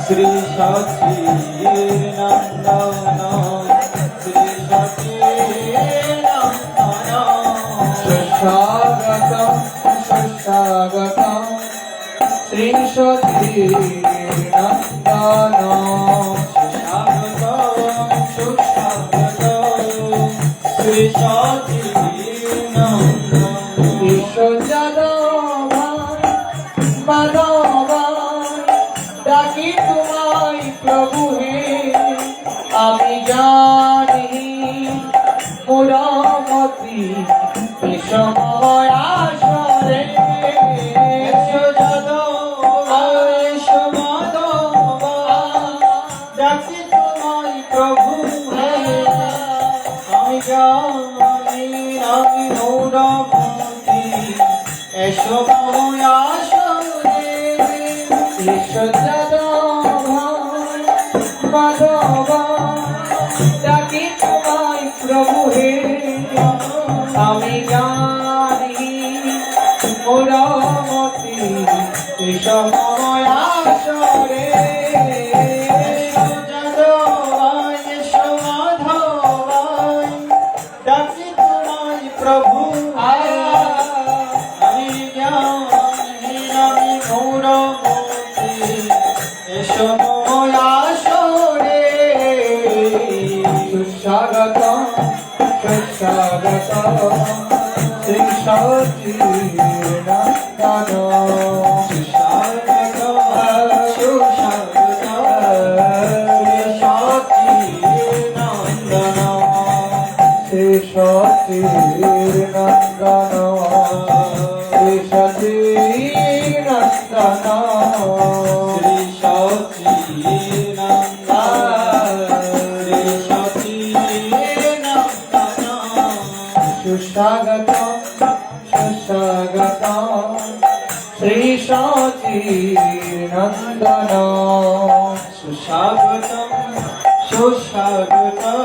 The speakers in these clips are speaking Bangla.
শ্রী সচির নন্দন শ্রী সচির নন্দন সুস্বাগতম সুস্বাগতম শ্রী সচির নন্দন সুস্বাগতম শ্রী সচির নন্দন ডাকি তোমায় প্রভু হে আমি জানি মোরামতি বিষময় আসরে ডাকি তোমায় প্রভু আমি জানি আমি মৌরমতি এসো ময় আসরে ডাকি তোমায় প্রভু হে আমি জানি মোরামতি বিষময় আসরে প্রভু আমি জানি আমি মৌরমতি এসো ময় আসরে সুস্বাগতম সুস্বাগতম শ্রী সচির নন্দন শ্রী সচির নন্দন শ্রী সচির নন্দন সুস্বাগতম সুস্বাগতম শ্রী সচির নন্দন সুস্বাগতম সুস্বাগতম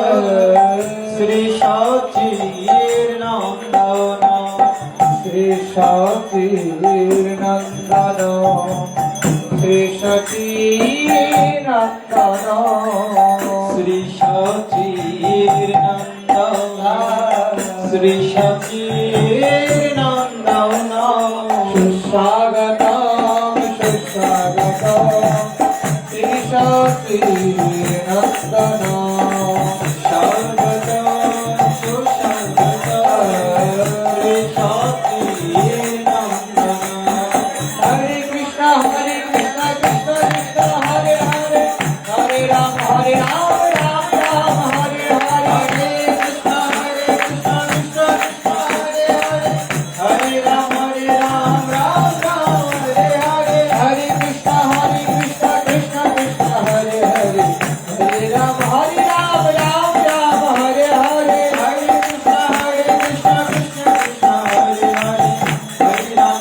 শ্রী সচির নন্দন শ্রী সচির নন্দন শ্রী সচির নন্দন শ্রী সচির নন্দন শ্রী সচির নন্দন সুস্বাগতম সুস্বাগতম শ্রী সচির নন্দন স্বাগতম সুস্বাগতম শ্রী সচির নন্দন হরে কৃষ্ণ কৃষ্ণ কৃষ্ণ হরে হরে হরে রাম রাম রাম হরে হরে কৃষ্ণ কৃষ্ণ হরে হরে হরে রাম রাম রাম হরে হরে হরে কৃষ্ণ কৃষ্ণ কৃষ্ণ হরে হরে হরে রাম রাম রাম হরে হরে হরে কৃষ্ণ কৃষ্ণ কৃষ্ণ হরে হরে হরে রাম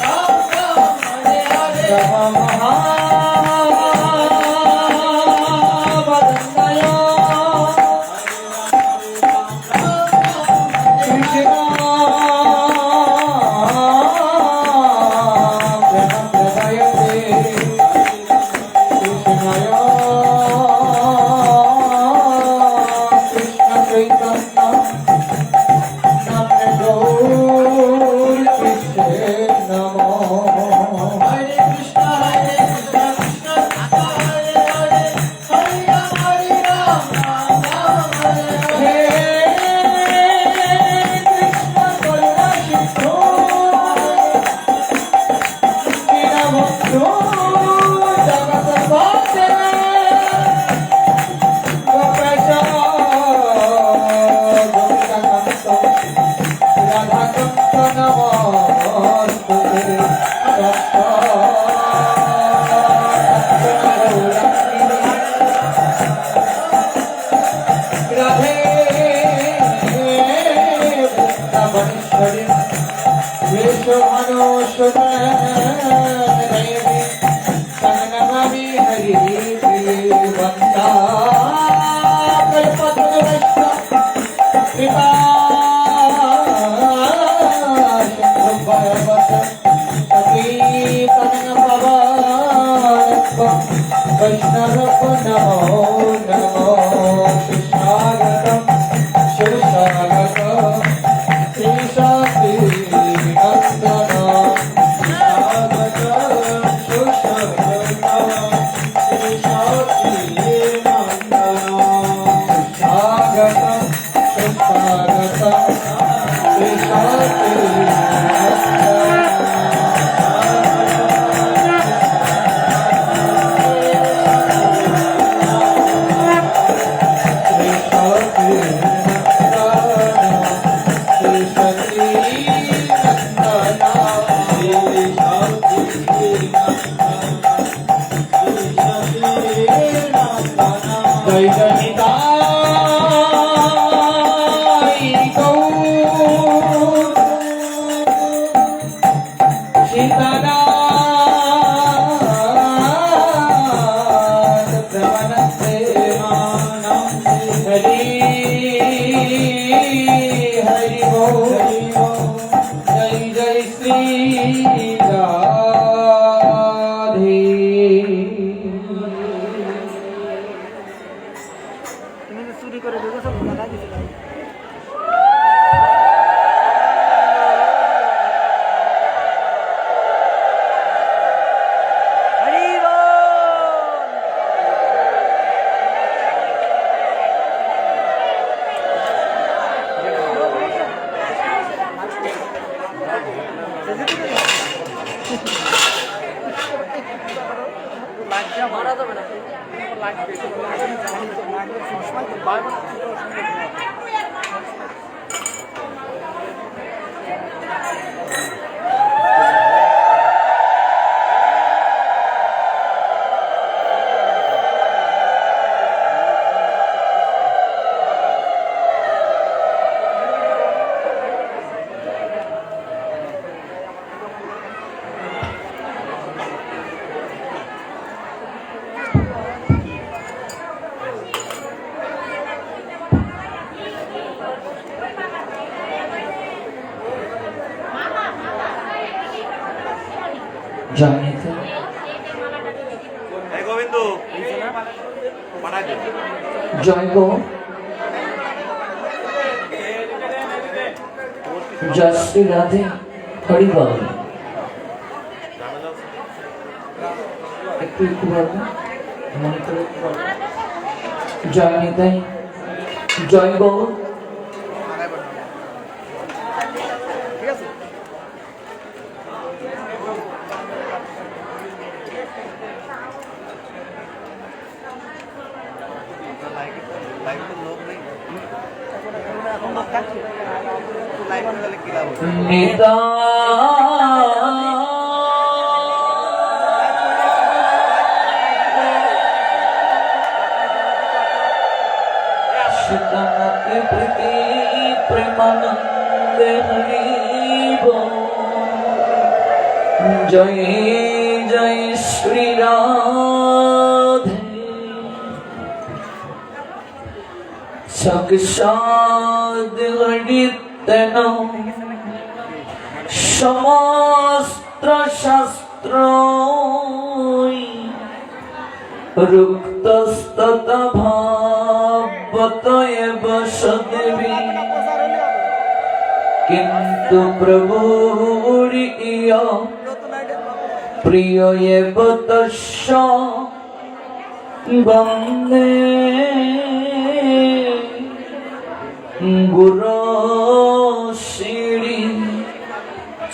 রাম রাম হরে হরে রাম মহাবন্দয় কৃষ্ণ প্রদয়তে কৃষ্ণয় কৃষ্ণ চৈতন্য নামে গৌর কৃষ্ণে নমঃ হরে কৃষ্ণ কৃষ্ণ হরে হরে হরে রাম রাম হরে হরে হে কৃষ্ণ করুণা সিন্ধু দীনবন্ধু জগৎপতে গোপেশ গোপিকাকান্ত রাধাকান্ত নমস্তুতে রাধে বৃন্দাবনেশ্বরী বিশ্বভানুসুতে দেবী সংনমামি হরি বন্দা কল্পতরুশ্চ কৃপা সিন্ধু ভয়বত সখী তনঙ্গ পবন वैष्णव नमो नमो शिष्यागतम शिवसागतम श्रीशास्त्री नंदनम জানিতে জয় গো জয় শ্রী রাধে হরি বল একটু একটু বলবো মনে করে জয় নিতাই জয় গো নিতা সুতনকে প্রীতি প্রেমানন্দে হরিব জয় জয় শ্রী রাধে সাক্ষাৎ হরিতেন সমস্ত শাস্ত্র রুক্তস্তত ভাবত এব সদেবী কিন্তু প্রভুরি প্রিয় এব তস্য বন্দে গুরু শ্রী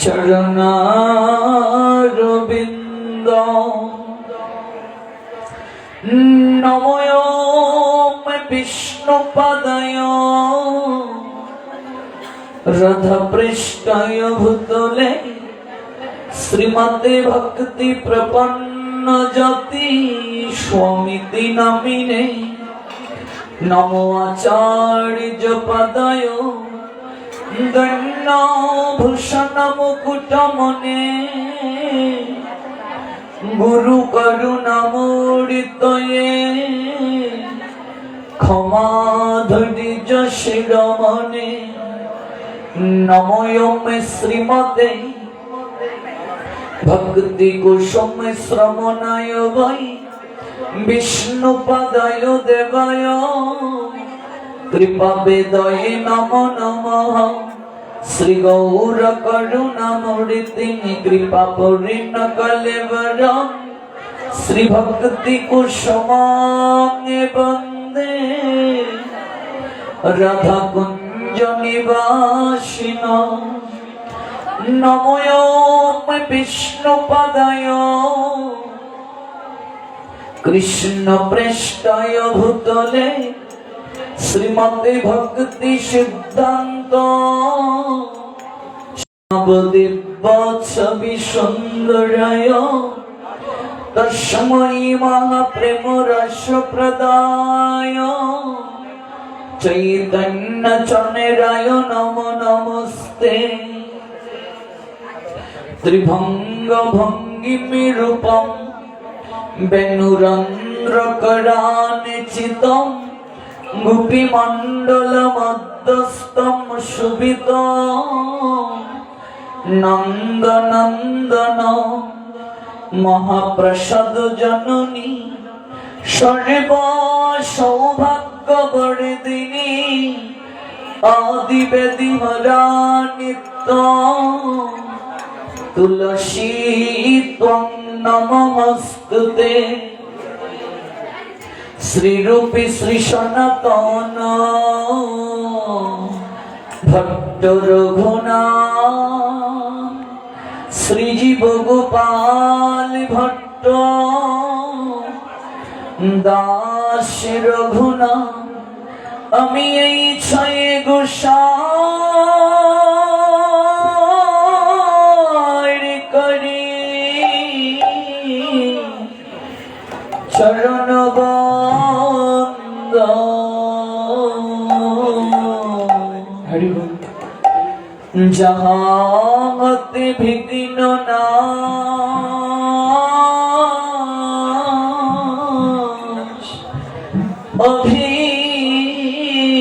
চরণারবিন্দ নময় বিষ্ণুপদায় রাধাপৃষ্ঠায় ভূতলে শ্রীমতে ভক্তি প্রপন্ন জ্যোতি স্বামিতি নামিনে নমো আচার্য পদায় দণ্ডভূষণ মুকুটমনে গুরু করুণামূর্তয়ে ক্ষমা ধৈর্য শিরোমণি নমোয়মে শ্রীমতে ভক্তি কুসুম শ্রমণায় বৈ বিষ্ণুপদায় দেবায় কৃপাবেদয়ে নমো নমঃ। শ্রী গৌর করুণামূর্তি কৃপা পূর্ণ কলেবর শ্রী ভক্তি কুসুমাঙ্গে বন্দে রাধা কুঞ্জ নিবাসিন। নমোয়ম বিষ্ণুপদায় কৃষ্ণ প্রেষ্টায় ভূতলে শ্রীমতে ভক্তি সিদ্ধান্ত নবদিব্য ছবি সুন্দরায় তস্मै মহাপ্রেম রস প্রদায় চৈতন্য চন্দ্রায় নমো নমস্তে। ত্রিভঙ্গ ভঙ্গিমি রূপম বেণুরন্ধ্রকরানিচিতম গোপীমণ্ডলমধ্যস্থম শুভিতম নন্দনন্দন মহাপ্রসাদ জননী সর্ব সৌভাগ্যবর্ধিনী আদিবেদী হরা নিত্য তুলসী ত্বং নমস্তুতে। শ্রীরূপী শ্রী সনাতন ভট্ট রঘুনাথ শ্রীজীব গোপাল ভট্ট দাস রঘুনাথ আমি এই ছয় গোসাই করি চরণ বন্দ। যাহাতে বিঘ্ন না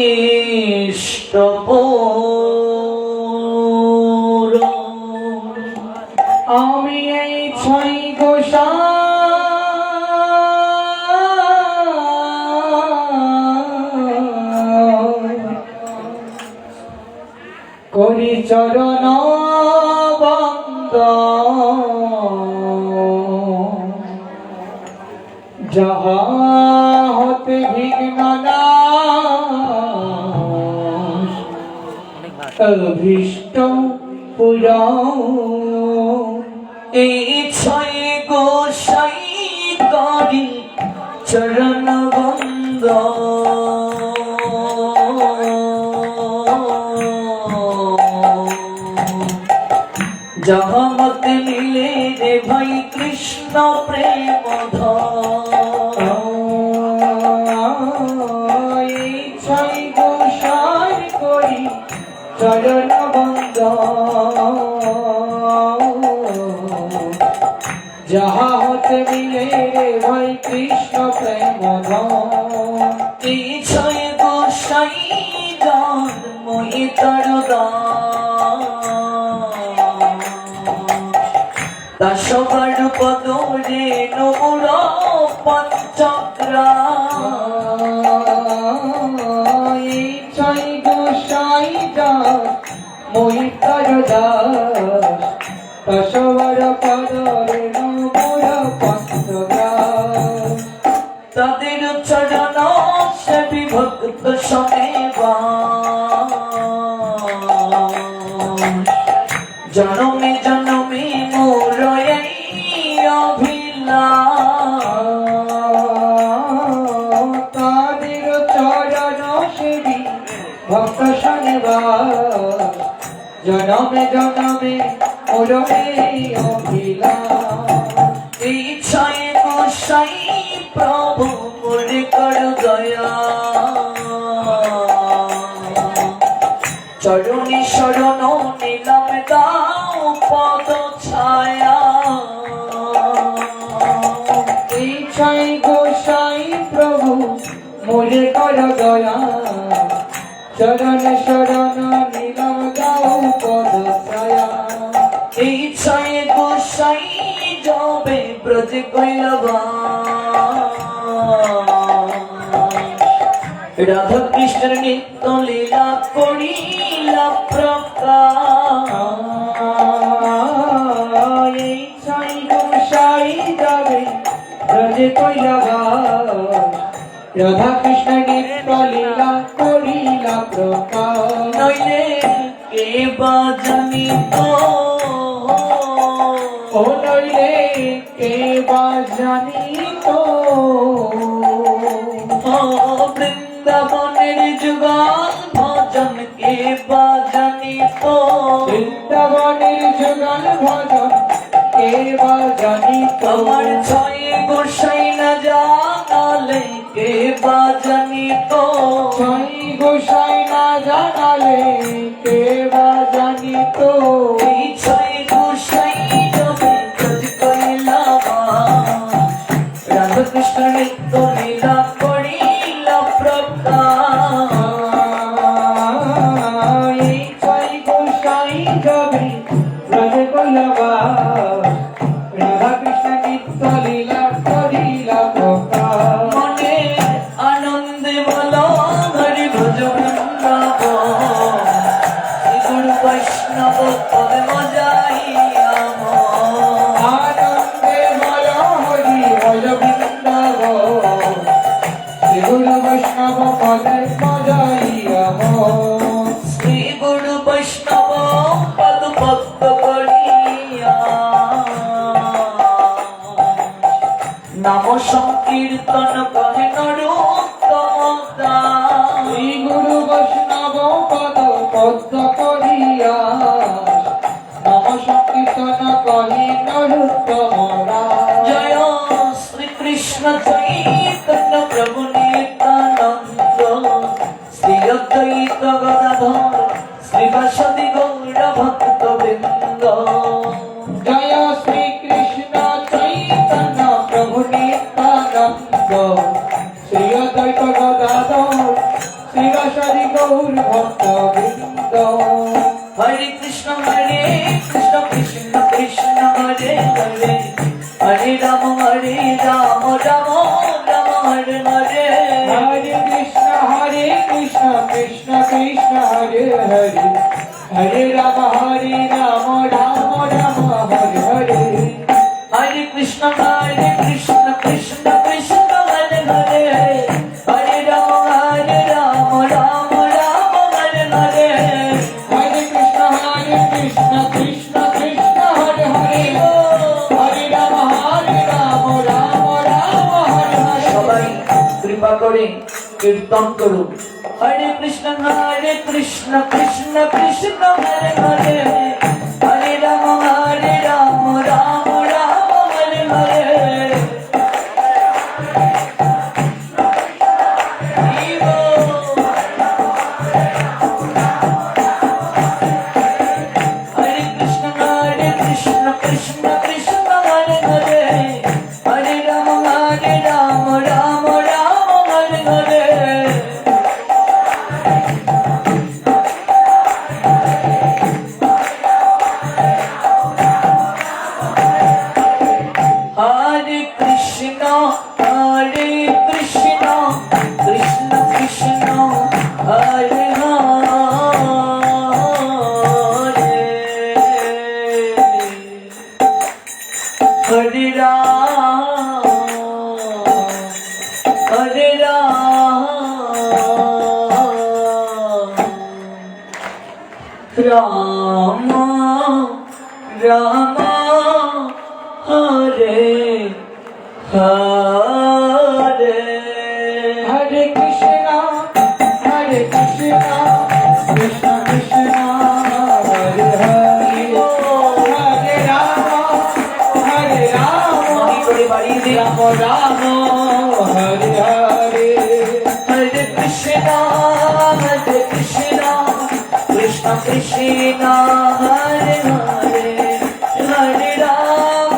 অভীষ্ট পূরণ। আমি এই ছয় গোসাই করি চরণ বন্দ। যাহা হতে বিঘ্ন না অভীষ্ট পূরণ। এই ছয় গোসাই করি চরণ বন্দ। জগমত মিলে রে ভাই কৃষ্ণ প্রেম এই ছয় গোসাই করি চরণ বন্দ। যাহা হতে মিলে রে ভাই কৃষ্ণ প্রেম এই ছয় গোসাই জন্মই তরদা দশবার পদরে নমুর পঞ্চক্রা। এই ছয় গোসাই মহিতর দাস দশবার পদরে নমুর পঞ্চক্রা। তাদের চরণ সে বিভক্ত শোনেবা জনমে জনমে মোর এই অভিলাষ। তাদের চরণ সেবী ভক্ত শোনেবার জনমে জনমে মোর এই অভিলাষ। এই ছয় গোসাই প্রভু মোরে কর দয়া চরণে শরণ নিলাম দাও পদ ছায়া। এই ছয় গোসাই প্রভু মোরে কর দয়া চরণ শরণ নিলাম দাও পদ ছায়া। এই ছয় গোসাই যাবে ব্রজ কৈলবা রাধা কৃষ্ণের নিত্য লীলা করিলা প্রকাশ এই সাই গোসাই যাবে ব্রজে কৈলাস রাধা কৃষ্ণ নিত্য লীলা করিলা প্রকাশ নইলে কে বা জানিত ও নইলে কে বা জানিত বৃন্দাবনের যুগল ভজন কে বা জানিত বৃন্দাবনের যুগল ভজন কে বা জানিত আমার ছয় গোসাই না জানালে কে বা জানিত ছয় গোসাই না জানালে কে বা জানিত এই ছয় গোসাই যাবে ব্রজ কৈলাস রাধা কৃষ্ণ নিত্য লীলা করিলা প্রকাশ এই ছয় গোসাই যাবে ব্রজ কৈলাস রাধা কৃষ্ণ নিত্য লীলা করিলা প্রকাশ মনে আনন্দে বলো হরি ভজ বৃন্দাবন গুরু বৈষ্ণব পদ মজাইয়া আনন্দে বল হরি বল বৃন্দাবন শ্রী গুরু বৈষ্ণব পদে মজাইয়া মন শ্রী গুরু বৈষ্ণব পদ ভক্ত করিয়া নাম সংকীর্তন করে নরোত্তম দাস। শ্রী গুরু বৈষ্ণব পদ পদ্ম করিয়া নম সংকীর্তন করি নরোত্তম রাজ। জয় শ্রী কৃষ্ণ চৈতন্য প্রভু নিত্যানন্দ শ্রী অদ্বৈত গদাধর শ্রীবাসদি গৌর ভক্ত বৃন্দ জয় শ্রী কৃষ্ণ চৈতন্য প্রভু নিত্যানন্দ শ্রী অদ্বৈত গদাধর শ্রীবাসাদি গৌর ভক্ত বৃন্দ হরে কৃষ্ণ কৃষ্ণ কৃষ্ণ হরে হরে হরে রাম রাম রাম হরে হরে হরে কৃষ্ণ কৃষ্ণ কৃষ্ণ হরে হরে হরে রাম রাম রাম হরে হরে হরে কৃষ্ণ কৃষ্ণ কৃষ্ণ হরে হরে হরে রাম রাম রাম হরে হরে হরে কৃষ্ণ কৃষ্ণ কৃষ্ণ হরে হরে হরে রাম রাম রাম হরে হরে সবাই কৃপা করে কীর্তন করুন হরে কৃষ্ণ কৃষ্ণ কৃষ্ণ হরে হরে হরে রাম রাম রাম হরে হরে হরে কৃষ্ণ কৃষ্ণ কৃষ্ণ হরে হরে হরে রাম রাম রাম হরে হরে হরে কৃষ্ণ কৃষ্ণ কৃষ্ণ হরে হরে হরে রাম রাম রাম হরে হরে হরে কৃষ্ণ কৃষ্ণ কৃষ্ণ হরে হরে হরে রাম করে বাড়িয়ে দিই রাম রাম হরে হরে হরে কৃষ্ণ কৃষ্ণ কৃষ্ণ হরে হরে হরে রাম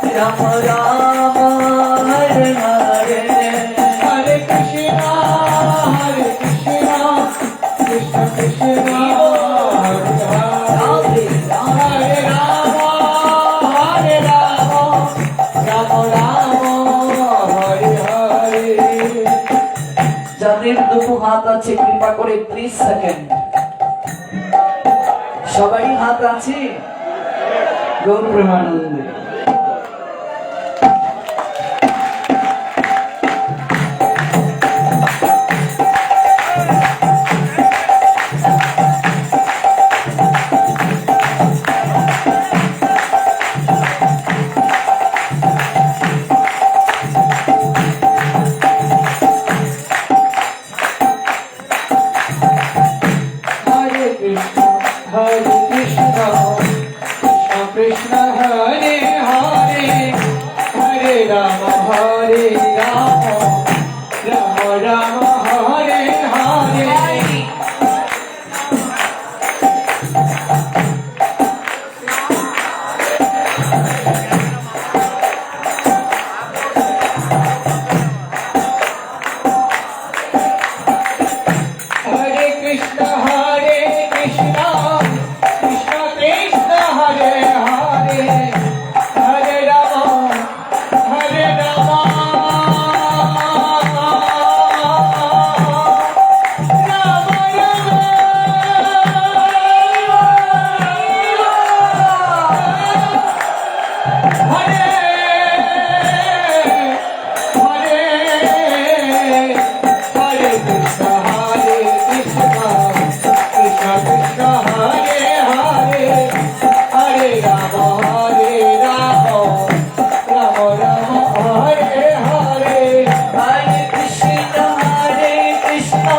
রাম রাম হরে হরে হরে কৃষ্ণ কৃষ্ণ কৃষ্ণ হরে হরে হরে রাম রাম রাম হরে হরে হাতের দুটো হাত আছে, কৃপা করে 30 সেকেন্ড। সবারই হাত আছে? গৌর প্রেমানন্দে। Krishna Hare Hare Hare Rama Hare Rama Rama Rama Hare Hare Hare Krishna Hare Krishna Krishna Krishna Hare Hare Hare Rama Hare Rama Rama Rama Hare Hare Krishna Krishna Krishna Hare Hare Hare Rama Hare Rama Rama Rama Hare Hare Hare Krishna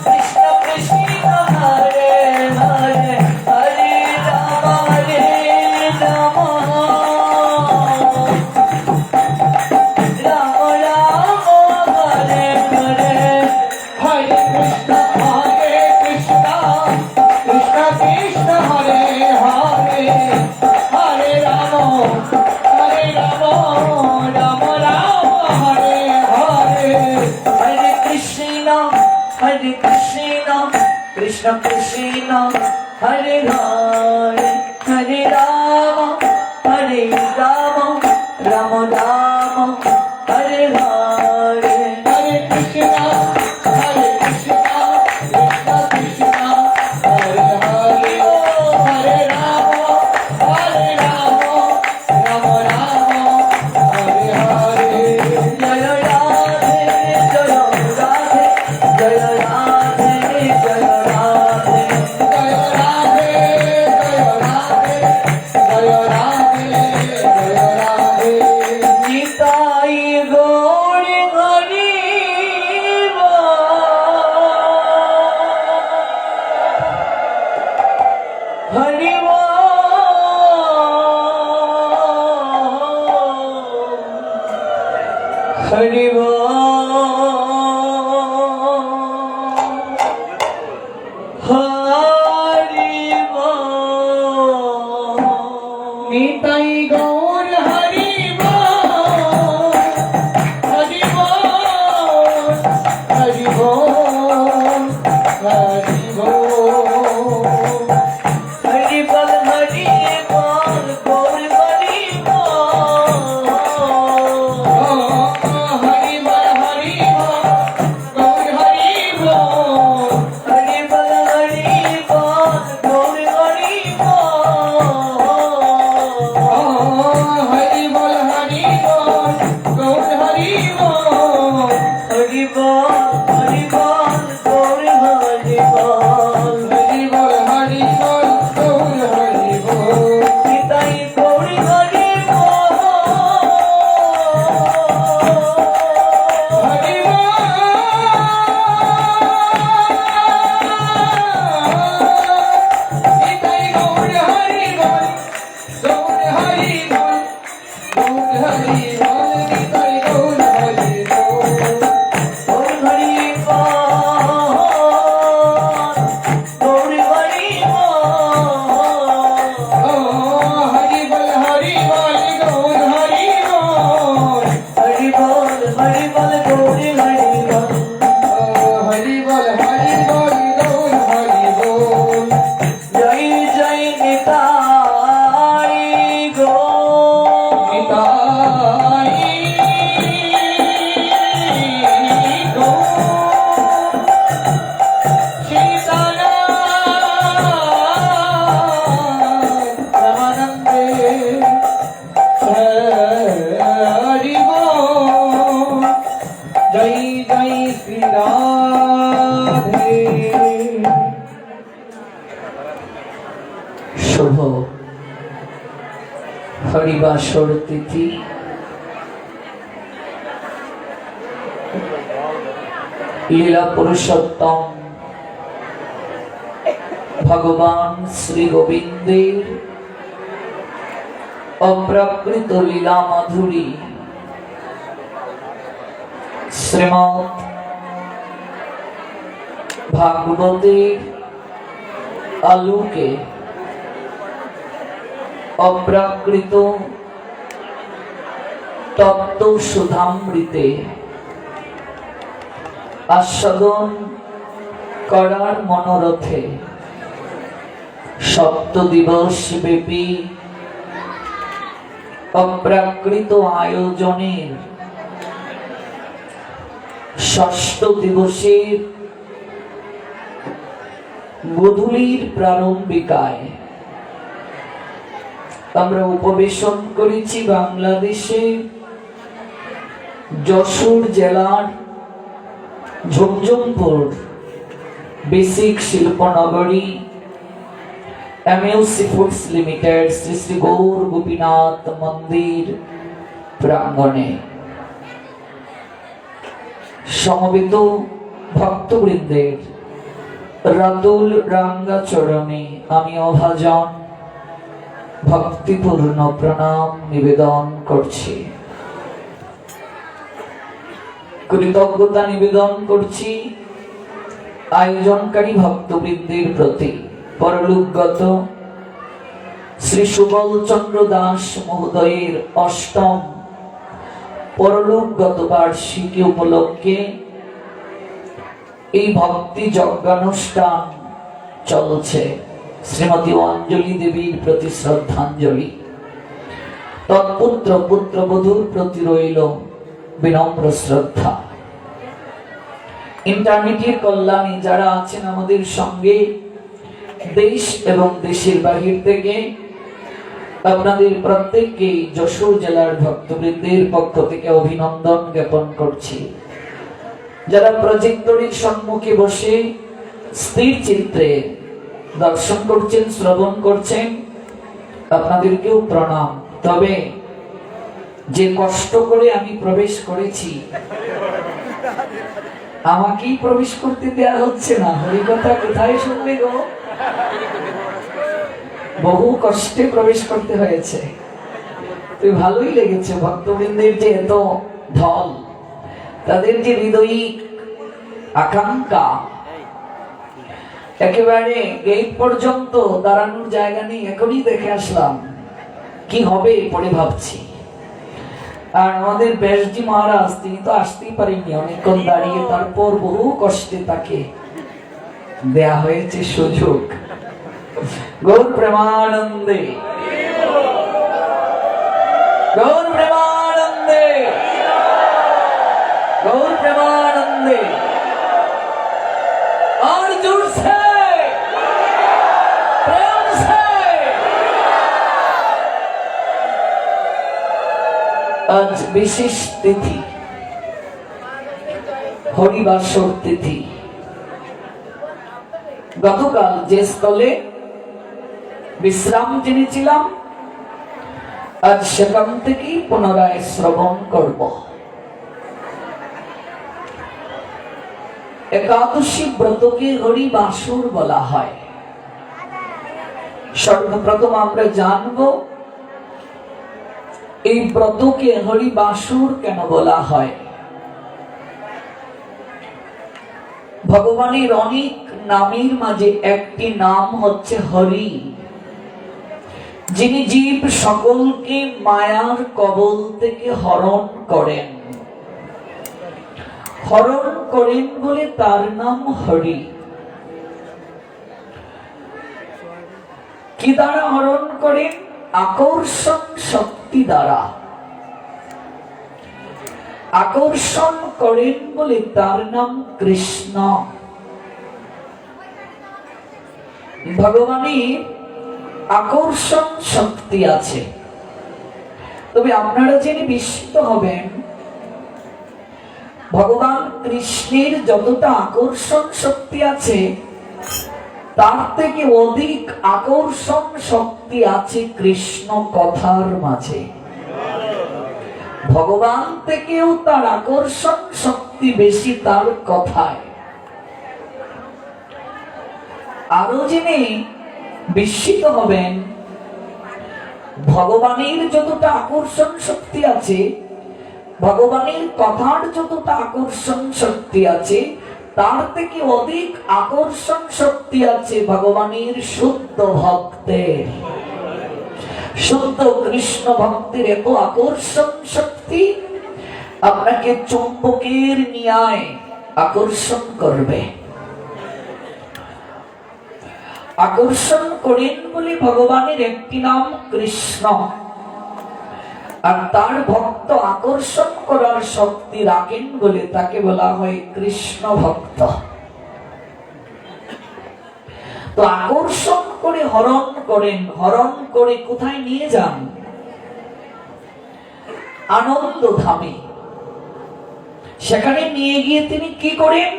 Krishna Krishna Hare Hare Hare Rama Rama Rama Hare Hare Hare Krishna Krishna Krishna Krishna Hare Hare Hare Rama Rama Rama Hare Hare Hare Krishna Krishna Krishna Hare Hare Hare Rama Rama Rama Hare Hare Hare Krishna Krishna Krishna Hare Hare Hare Rama Rama Rama Hare Hare Jai Radhe Jai Radhe Jai Radhe Jai Radhe Jai Radhe Jai Radhe Jai Radhe Jai Radhe Nitai Gaur Hari Hari Hari Nitai Gaur Hari Bol Hari Bol Hari Bol Hari Bol Hari Bol Hari Bol Gaur Hari Bol Hari Bol Hari Bol Gaur Hari Bol Hari Bol Hari Bol Gaur Hari Bol Hari Bol Hari Bol Gaur Hari Bol Hari Bol Hari Bol Gaur Hari Bol Hari Bol Hari Bol Gaur Hari Bol Nitai Gaur Hari Bol Hari Bol Nitai Gaur Hari Bol Gaur Hari Bol Gaur Hari Bol Nitai Gaur Hari Bol Gaur Hari Bol Gaur Hari Bol Hari Bol Gaur Hari Bol Hari Bol Hari Bol Gaur Hari Bol Hari Bol Hari Bol Gaur Hari Bol Jai Jai Nitai Gaur Nitai হরিবাসর তিথি লীলা পুরুষোত্তম ভগবান শ্রী গোবিন্দের অপ্রাকৃত লীলা মাধুরী শ্রীমৎ ভাগবতের আলোকে অপ্রাকৃত তত্ত্ব সুধামৃতে আস্বাদন করার মনোরথে সপ্তদিবস ব্যাপী অপ্রাকৃত আয়োজনের ষষ্ঠ দিবসের গোধূলির প্রারম্ভিকায় আমরা উপবেশন করেছি বাংলাদেশে যশোর জেলার ঝুমঝুমপুর বেসিক শিল্পনগরী MUC foods limited Shri Shri Gour Gopinath মন্দির প্রাঙ্গণে সমবেত ভক্তবৃন্দের রাতুল রাঙ্গা চরণে আমি অভাজন ভক্তিপূর্ণ প্রণাম নিবেদন করছি, কৃতজ্ঞতা নিবেদন করছি আয়োজনকারী ভক্তবৃন্দের প্রতি। পরলোকগত শ্রী সুবল চন্দ্র দাস মহোদয়ের অষ্টম পরলোকগত বার্ষিকী উপলক্ষে এই ভক্তি যজ্ঞানুষ্ঠান চলছে। শ্রীমতী অঞ্জলি দেবীর প্রতি শ্রদ্ধাঞ্জলি, তৎপুত্র পুত্রবধূর প্রতি রইল বিনম্র শ্রদ্ধা। ইন্টারনেটের কল্যাণে যারা আছেন আমাদের সঙ্গে দেশ এবং দেশের বাহির থেকে, আপনাদের প্রত্যেককে যশোর জেলার ভক্তবৃন্দের পক্ষ থেকে অভিনন্দন জ্ঞাপন করছি। যারা প্রজেক্টরের সম্মুখে বসে স্থির চিত্রে দর্শন করছেন, শ্রবণ করছেন, আপনাদেরকেও প্রণাম। তবে যে কষ্ট করে আমি প্রবেশ করেছি, আমাকেই প্রবেশ করতে দেয়া হচ্ছে না। হরিকথা কোথায় শুনবে গো? বহু কষ্টে প্রবেশ করতে হয়েছে। তুই ভালোই লেগেছে ভক্তবৃন্দের যে এত ঢল, তাদের যে হৃদয়িক আকাঙ্ক্ষা, একেবারে গেট পর্যন্ত দাঁড়ানোর জায়গা নেই। এখনই দেখে আসলাম কি হবে পরে ভাবছি। আর আমাদের ব্যাসজি মহারাজ, তিনি তো আসতেই পারেননি, অনেকক্ষণ দাঁড়িয়ে তারপর বহু কষ্টে তাকে দেয়া হয়েছে সুযোগ। গৌর প্রেমানন্দে, গৌর প্রেমানন্দে, গৌর প্রেমানন্দে। और जोर से प्रेम से आज विशेष तिथि হরিবাসর তিথি। গতকাল যে স্থলে বিশ্রাম জেনেছিলাম, আজ সেখান থেকেই পুনরায় শ্রবণ করব। একাদশী ব্রতকে হরিবাসর বলা হয়। সর্বপ্রথম আমরা জানব এই ব্রতকে হরিবাসর কেন বলা হয়। ভগবানের অনেক নামের মাঝে একটি নাম হচ্ছে হরি, যিনি জীব সকলকে মায়ার কবল থেকে হরণ করেন। হরণ করেন বলে তার নাম হরি। কি দ্বারা হরণ করেন? আকর্ষণ শক্তি দ্বারা আকর্ষণ করেন বলে তার নাম কৃষ্ণ। ভগবানের আকর্ষণ শক্তি আছে। তবে আপনারা জেনে বিস্মিত হবেন, ভগবান কৃষ্ণের যতটা আকর্ষণ শক্তি আছে, তার থেকে অধিক আকর্ষণ শক্তি আছে কৃষ্ণ কথার মাঝে। ভগবান থেকেও তার আকর্ষণ শক্তি বেশি তার কথায়। আরো যিনি বিস্মিত হবেন, ভগবানের যতটা আকর্ষণ শক্তি আছে, ভগবানের কথার যতটা আকর্ষণ শক্তি আছে, তার থেকে অধিক আকর্ষণ শক্তি আছে ভগবানের শুদ্ধ ভক্তের। শুদ্ধ কৃষ্ণ ভক্তের এত আকর্ষণ শক্তি আপনাকে চুম্বকের ন্যায় আকর্ষণ করবে। আকর্ষণ করেন বলে ভগবানের একটি নাম কৃষ্ণ, আর তার ভক্ত আকর্ষণ করার শক্তি রাখেন বলে তাকে বলা হয় কৃষ্ণ ভক্ত। তো আকর্ষণ করে হরণ করেন, হরণ করে কোথায় নিয়ে যান? আনন্দ ধামে। সেখানে নিয়ে গিয়ে তিনি কি করেন?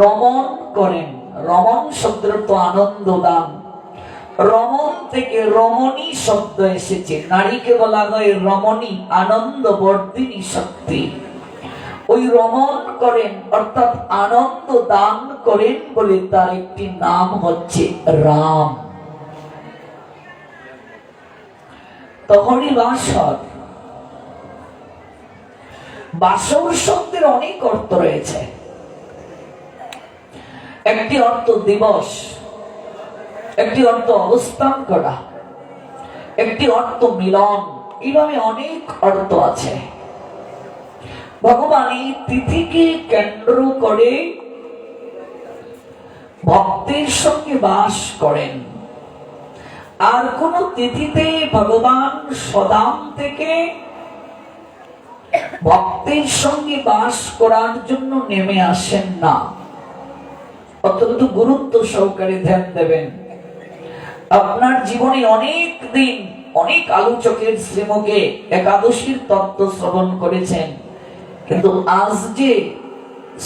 রমণ করেন। রমণ শব্দের তো আনন্দ দান। রমণ থেকে রমণী শব্দ এসেছে। নারীকে বলা হয় রমণী, আনন্দ বর্ধিনী শক্তি। ওই রমণ করেন অর্থাৎ আনন্দ দান করেন বলে তার একটি নাম হচ্ছে রাম। তো হরিবাসর, বাসর শব্দের অনেক অর্থ রয়েছে। একটি অর্থ দিবস, একটি অর্থ অবস্থান করা, একটি অর্থ মিলন, এইভাবে অনেক অর্থ আছে। ভগবান এই তিথিকে কেন্দ্র করে ভক্তের সঙ্গে বাস করেন। আর কোন তিথিতে ভগবান সদাম থেকে ভক্তের সঙ্গে বাস করার জন্য নেমে আসেন না। অত্যন্ত গুরুত্ব সহকারে ধ্যান দেবেন। আপনার জীবনে অনেক দিন অনেক আলোচকের শ্রীমুখে একাদশীর তত্ত্ব শ্রবণ করেছেন, কিন্তু আজ যে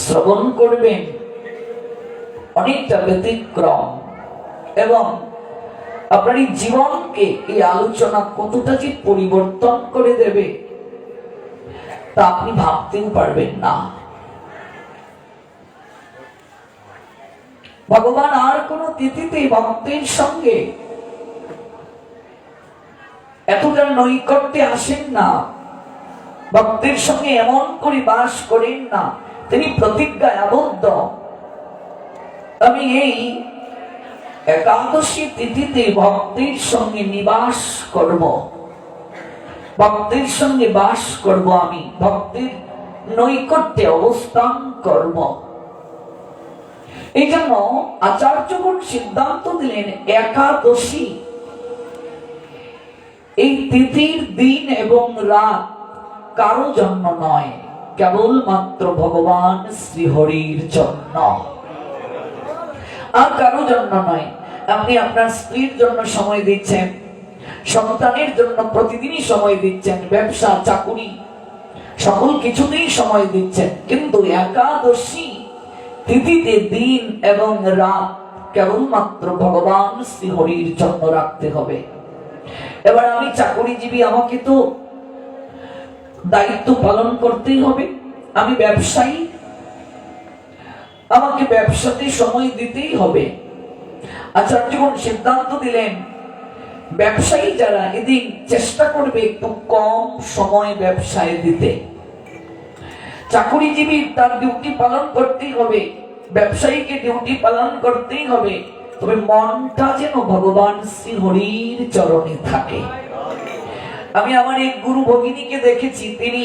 শ্রবণ করবেন অনেকটা ব্যতিক্রম, এবং আপনার এই জীবনকে এই আলোচনা কতটা যে পরিবর্তন করে দেবে তা আপনি ভাবতেও পারবেন না। ভগবান আর কোন তিথিতে ভক্তের সঙ্গে এতটা নৈকট্যে আসেন না, ভক্তের সঙ্গে এমন করে বাস করেন না। তিনি প্রতিজ্ঞায় আবদ্ধ, আমি এই একাদশী তিথিতে ভক্তের সঙ্গে নিবাস করব, ভক্তের সঙ্গে বাস করব, আমি ভক্তের নৈকট্যে অবস্থান করব। এই জন্য আচার্যগণ সিদ্ধান্ত দিলেন একাদশী এই তিথির দিন এবং রাত কারো জন্য নয়, কেবলমাত্র ভগবান শ্রীহরির জন্য, আর কারো জন্য নয়। আপনি আপনার স্ত্রীর জন্য সময় দিচ্ছেন, সন্তানের জন্য প্রতিদিনই সময় দিচ্ছেন, ব্যবসা চাকুরি সকল কিছুতেই সময় দিচ্ছেন, কিন্তু একাদশী তিথিতে দিন এবং রাত কেবলমাত্র ভগবান শ্রীহরির জন্য রাখতে হবে। এবার আমি চাকুরিজীবী, আমাকে তো দায়িত্ব পালন করতেই হবে। আমি ব্যবসায়ী, আমাকে ব্যবসাতে সময় দিতেই হবে। আচার্যগণ সিদ্ধান্ত দিলেন ব্যবসায়ী যারা এদিন চেষ্টা করবে একটু কম সময় ব্যবসায় দিতে। চাকুরিজীবী তার ডিউটি পালন করতেই হবে, ব্যবসায়ীকে ডিউটি পালন করতেই হবে, তবে মনটা যেন ভগবান শ্রীহরির চরণে থাকে। আমি আমার এক গুরু ভগিনীকে দেখেছি, তিনি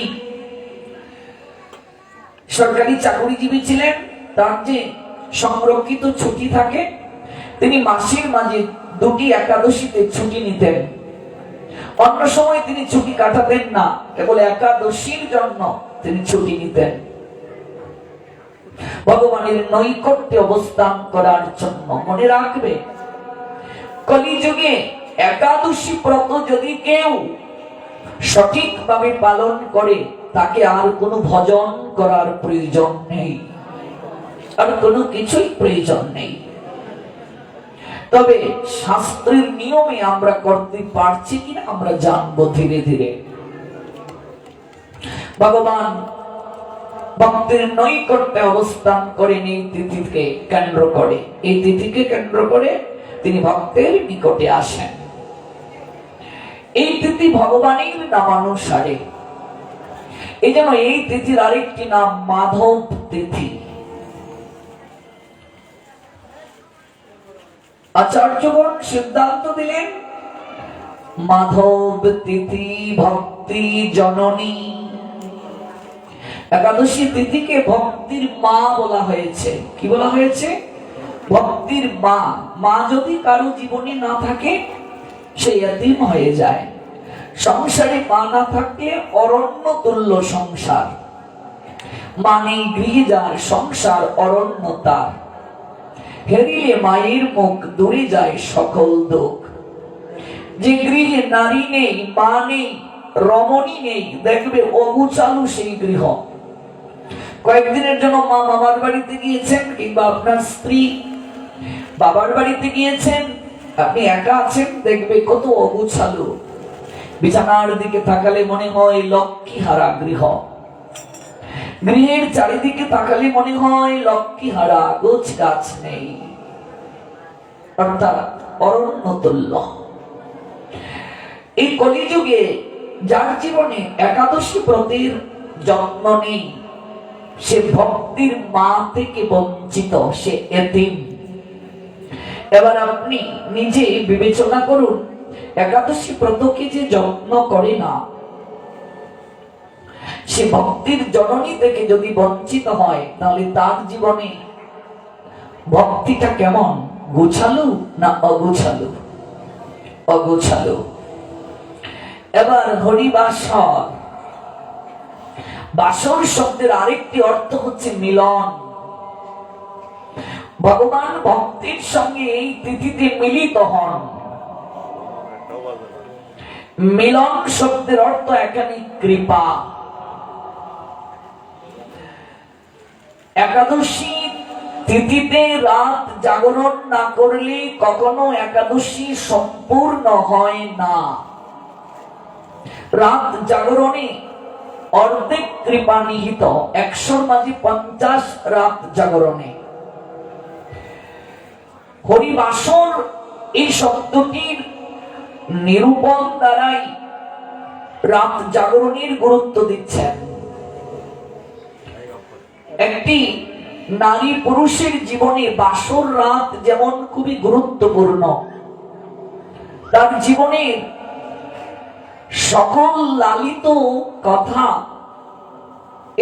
সরকারি চাকুরিজীবী ছিলেন। তার যে সংরক্ষিত ছুটি থাকে, তিনি মাসের মাঝে 2টি একাদশীতে ছুটি নিতেন। অন্য সময় তিনি ছুটি কাটাতেন না, কেবল একাদশীর জন্য তিনি ছুটি নিতেন, ভগবানের নৈকট্যে অবস্থান করার জন্য। মনে রাখবে, কলিযুগে একাদশী ব্রত যদি কেউ সঠিকভাবে পালন করে, তাকে আর কোনো ভজন করার প্রয়োজন নেই, আর কোনো কিছুই প্রয়োজন নেই। তবে শাস্ত্রের নিয়মে আমরা করতে পারছি কিনা আমরা জানবো ধীরে ধীরে। ভগবান ভক্তের নৈকট্যে অবস্থান করেন এই তিথিকে কেন্দ্র করে, এই তিথিকে কেন্দ্র করে তিনি ভক্তের নিকটে আসেন। এই তিথি ভগবানের নামানুসারে, এই জন্য এই তিথির আরেকটি নাম মাধব তিথি। আচার্যগণ সিদ্ধান্ত দিলেন মাধব তিথি ভক্তি জননী। একাদশী তিথিকে ভক্তির মা বলা হয়েছে। কি বলা হয়েছে? ভক্তির মা। মা যদি কারো জীবনে না থাকে সে এতিম হয়ে যায়। সংসারে মা না থাকলে অরণ্য তুল্য সংসার। মা নেই গৃহে যার সংসার অরণ্য তার। হেরিলে মায়ের মুখ দূরে যায় সকল দুঃখ। যে গৃহে নারী নেই, মা নেই, রমণী নেই, দেখবে অগুচালু সেই গৃহ। কয়েকদিনের জন্য মা মামার বাড়িতে গিয়েছেন, কিংবা আপনার স্ত্রী বাবার বাড়িতে গিয়েছেন, আপনি একা আছেন, দেখবে কত অগুছালু। বিছানার দিকে তাকালে মনে হয় লক্ষ্মী হারা গৃহ। গৃহের চারিদিকে তাকালে মনে হয় লক্ষ্মী হারা, গোছ গাছ নেই, অর্থাৎ অরণ্য তুল্য। এই কলিযুগে যার জীবনে একাদশী ব্রতের যত্ন নেই, সে ভক্তির মা থেকে বঞ্চিত, সে এতিম। এবার আপনি নিজে বিবেচনা করুন, একাদশী ব্রতকে যে যত্ন করে না, সে ভক্তির জননী থেকে যদি বঞ্চিত হয়, তাহলে তার জীবনে ভক্তিটা কেমন? গোছালু না অগোছালু? অগোছালু। এবার হরিবাসর। বাসর শব্দের আরেকটি অর্থ হচ্ছে মিলন। ভগবান ভক্তির সঙ্গে এই তিথিতে মিলিত হন। মিলন শব্দের অর্থ এখানে কৃপা। একাদশী তিথিতে রাত জাগরণ না করলে কখনো একাদশী সম্পূর্ণ হয় না। রাত জাগরণে অর্ধেক কৃপা নিহিত। 100-র মাঝে 50 রাত জাগরণে। হরিবাসর এই শব্দটির নিরূপণ দ্বারাই রাত জাগরণের গুরুত্ব দিচ্ছেন। একটি নারী পুরুষের জীবনে বাসর রাত যেমন খুবই গুরুত্বপূর্ণ, তার জীবনের সকল লালিত কথা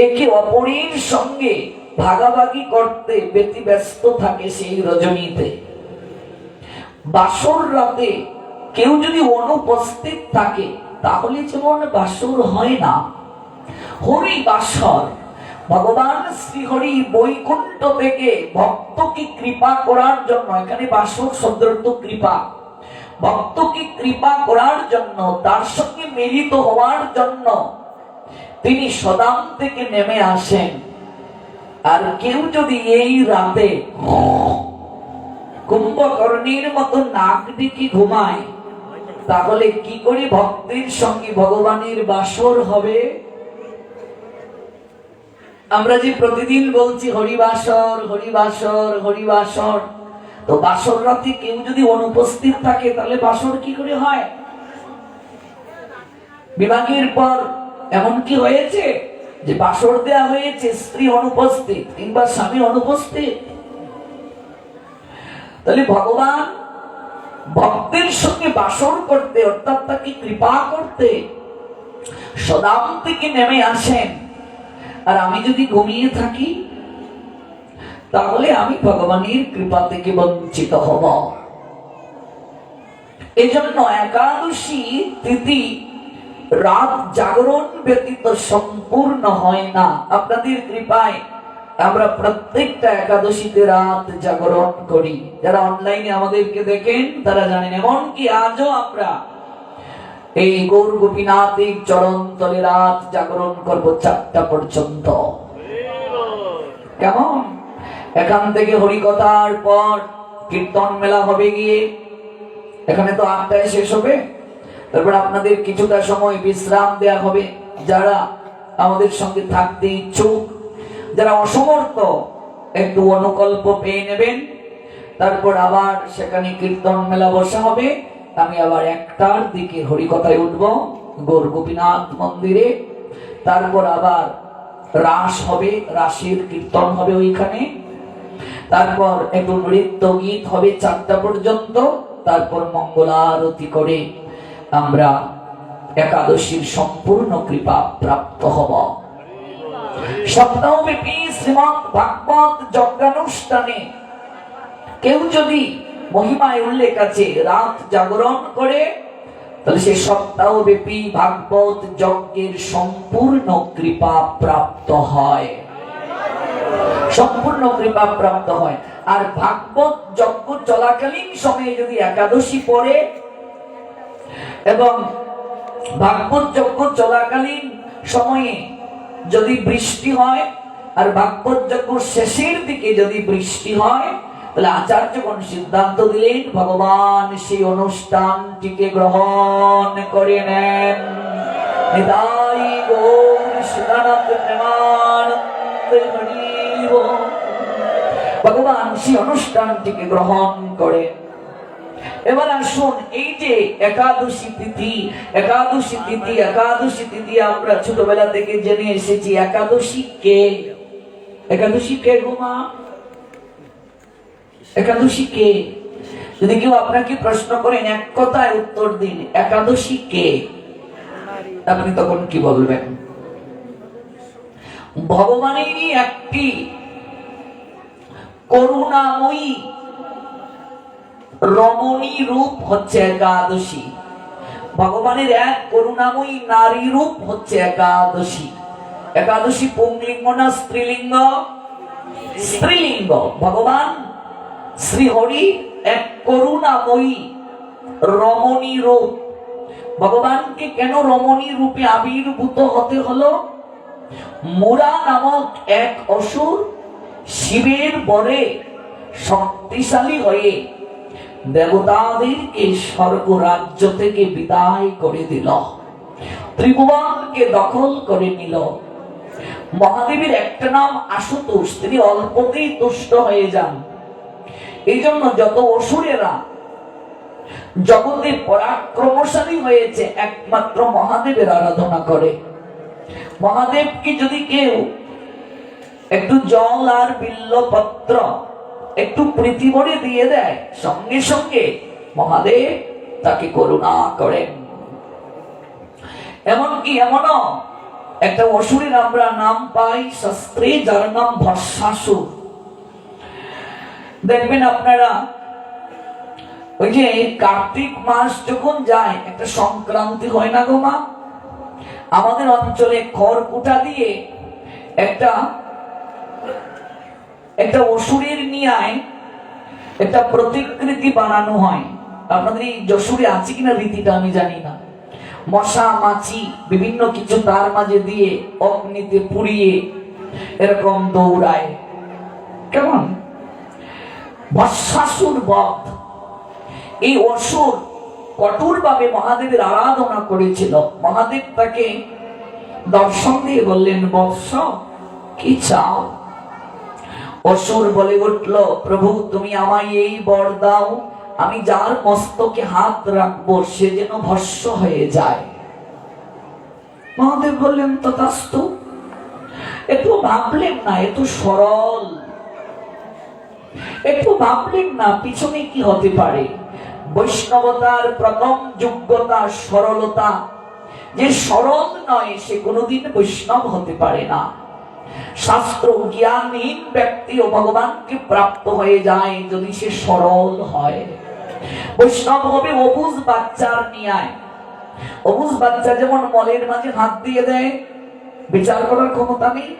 একে অপরের সঙ্গে ভাগাভাগি করতে ব্যতিব্যস্ত থাকে সেই রজনীতে। বাসর রাতে কেউ যদি অনুপস্থিত থাকে তাহলে যেমন বাসর হয় না। হরি বাসর, ভগবান শ্রীহরি বৈকুণ্ঠ থেকে ভক্তকে কৃপা করার জন্য, এখানে বাসর শব্দের অর্থ কৃপা, ভক্তকে কৃপা করার জন্য, তার সঙ্গে মিলিত হওয়ার জন্য তিনি সদাম থেকে নেমে আসেন। আর কেউ যদি এই রাতে কুম্ভকর্ণীর মতো নাক ডেকে ঘুমায়, তাহলে কি করে ভক্তের সঙ্গে ভগবানের বাসর হবে? আমরা যে প্রতিদিন বলছি হরিবাসর হরিবাসর হরিবাসর, তো বাসর রাতে কেউ যদি অনুপস্থিত থাকে তাহলে বাসর কি করে হয়? বিবাহের পর এমন কি হয়েছে যে বাসর দেয়া হয়েছে স্ত্রী অনুপস্থিত কিংবা স্বামী অনুপস্থিত? তাহলে ভগবান ভক্তের সঙ্গে বাসর করতে, অর্থাৎ তাকে কৃপা করতে সদাম থেকে নেমে আসেন। আর আমি যদি ঘুমিয়ে থাকি তাহলে আমি ভগবানের কৃপা থেকে বঞ্চিত হব। এজন্য একাদশী তিথি রাত জাগরণ ব্যতীত সম্পূর্ণ হয় না। আপনাদের কৃপায় আমরা প্রত্যেকটা একাদশীতে রাত জাগরণ করি। যারা অনলাইনে আমাদেরকে দেখেন তারা জানেন, এমনকি আজও আমরা এই গৌর গোপীনাথের চরণ তলে রাত জাগরণ করব 4টা পর্যন্ত। কেমন? এখান থেকে হরিকথার পর কীর্তন মেলা হবে গিয়ে, এখানে তো 8টায় শেষ হবে, তারপর আপনাদের কিছুটা সময় বিশ্রাম দেয়া হবে। যারা আমাদের সঙ্গে থাকতে ইচ্ছুক, যারা অসমর্থ, একটু অনুকল্প পেয়ে নেবেন। তারপর আবার সেখানে কীর্তন মেলা বসা হবে। আমি আবার 1টার দিকে হরিকথায় উঠব গৌর গোপীনাথ মন্দিরে। তারপর আবার রাস হবে, রাসের কীর্তন হবে ওইখানে। তারপর একটু নৃত্য গীত হবে 4টা পর্যন্ত। তারপর মঙ্গলারতি করে আমরা একাদশীর সম্পূর্ণ কৃপা প্রাপ্ত হব। সপ্তাহব্যাপী শ্রীমদ্ ভাগবত যজ্ঞানুষ্ঠানে কেউ যদি মহিমায় উল্লেখ আছে রাত জাগরণ করে, তাহলে সে সপ্তাহব্যাপী ভাগবত যজ্ঞের সম্পূর্ণ কৃপা প্রাপ্ত হয়, সম্পূর্ণ কৃপা প্রাপ্ত হয়। আর ভাগবত যজ্ঞ চলাকালীন সময়ে যদি একাদশী পড়ে এবং ভাগবত যজ্ঞ চলাকালীন সময়ে যদি বৃষ্টি হয়, আর ভাগবত যজ্ঞ শেষের দিকে যদি বৃষ্টি হয়, তাহলে আচার্যগণ সিদ্ধান্ত দিলেন ভগবান সেই অনুষ্ঠানটিকে গ্রহণ করে নেন। নিতাই গৌর সীতানাথ প্রেমানন্দে হরি বল। ভগবান সেই অনুষ্ঠানটিকে গ্রহণ করে। এবার আসুন, এই যে একাদশী তিথি, একাদশী তিথি, একাদশী তিথি আমরা ছোটবেলা থেকে জেনে এসেছি। একাদশী কে? একাদশী কে গো মা? একাদশী কে? যদি কেউ আপনাকে প্রশ্ন করেন, এক কথায় উত্তর দিন, একাদশী কে? আপনি তখন কি বলবেন? ভগবানেরই একটি করুণাময়ী রমণী রূপ হচ্ছে একাদশী। ভগবানের এক করুণাময়ী নারী রূপ হচ্ছে একাদশী। একাদশী পুংলিঙ্গ না স্ত্রীলিঙ্গ? স্ত্রীলিঙ্গ। ভগবান শ্রী হরি এক করুণাময়ী রমণী রূপ। ভগবানকে কেন রমণী রূপে আবির্ভূত হতে হলো? মুরা নামক এক অসুর শিবের বরে শক্তিশালী হয়ে দেবতাদেরকে স্বর্গ রাজ্য থেকে বিদায় করে দিল, ত্রিভুবনকে দখল করে নিল। মহাদেবের একটা নাম আশুতোষ, তিনি অল্পতেই তুষ্ট হয়ে যান। এই জন্য যত অসুরেরা জগতে পরাক্রমশালী হয়েছে, একমাত্র মহাদেবের আরাধনা করে। মহাদেবকে যদি কেউ একটু জল আর বিল্লপত্র একটু প্রীতি ভরে দিয়ে দেয়, সঙ্গে সঙ্গে মহাদেব তাকে করুণা করেন। এমনকি এমনও একটা অসুরের আমরা নাম পাই শাস্ত্রে, যার নাম ভস্মাসুর। দেখবেন আপনারা, ওই যে কার্তিক মাস যখন যায়, একটা সংক্রান্তি হয় না গো মা? আমাদের অঞ্চলে খড়কুটা দিয়ে একটা অসুরের নিয়ায় একটা প্রতিকৃতি বানানো হয়। আপনাদের এই যশোরে আছে কিনা রীতিটা আমি জানি না। মশা মাছি বিভিন্ন কিছু তার মাঝে দিয়ে অগ্নিতে পুড়িয়ে এরকম দৌড়ায়। কেমন ভস্মাসুর বধ। এই অসুর কঠোরভাবে মহাদেবের আরাধনা করেছিল। মহাদেব তাকে দর্শন দিয়ে বললেন, বৎস কি চাও? অসুর বলে উঠল, প্রভু তুমি আমায় এই বর দাও, আমি যার মস্তকে হাত রাখবো সে যেন ভস্ম হয়ে যায়। মহাদেব বললেন, তথাস্তু। একটু ভাবলেন না, একটু সরল, একটু ভাবলেন না পিছনে কি হতে পারে। বৈষ্ণবতার প্রথম যোগ্যতা সরলতা। যে সরল নয় সে কোনোদিন বৈষ্ণব হতে পারে না। শাস্ত্র জ্ঞানহীন ব্যক্তিও ভগবানকে প্রাপ্ত হয়ে যায় যদি সে সরল হয়। বৈষ্ণব হবে অবুঝ বাচ্চার ন্যায়। অবুঝ বাচ্চা যেমন মলের মাঝে হাত দিয়ে দেয়, বিচার করার ক্ষমতা নেই।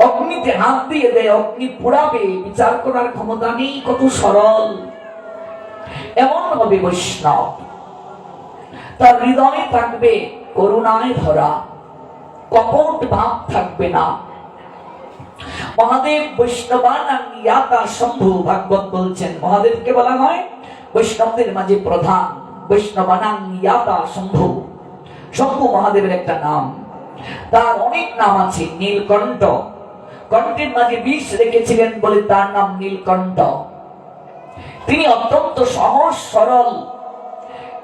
অগ্নিতে হাত দিয়ে দেয়, অগ্নি পোড়াবে, বিচার করার ক্ষমতা নেই। কত সরল। এমন হবে বৈষ্ণব। তার হৃদয়ে থাকবে করুণায় ভরা, কপট ভাব থাকবে না। মহাদেব বৈষ্ণবানাং ইয়াতা শম্ভু, ভাগবত বলছেন মহাদেবকে বলা হয় বৈষ্ণবদের মাঝে প্রধান। বৈষ্ণবানাং ইয়াতা শম্ভু, শম্ভু মহাদেবের একটা নাম। তার অনেক নাম আছে। নীলকণ্ঠ, কণ্ঠের মাঝে বিষ রেখেছিলেন বলে তার নাম নীলকণ্ঠ। তিনি অত্যন্ত সহজ সরল,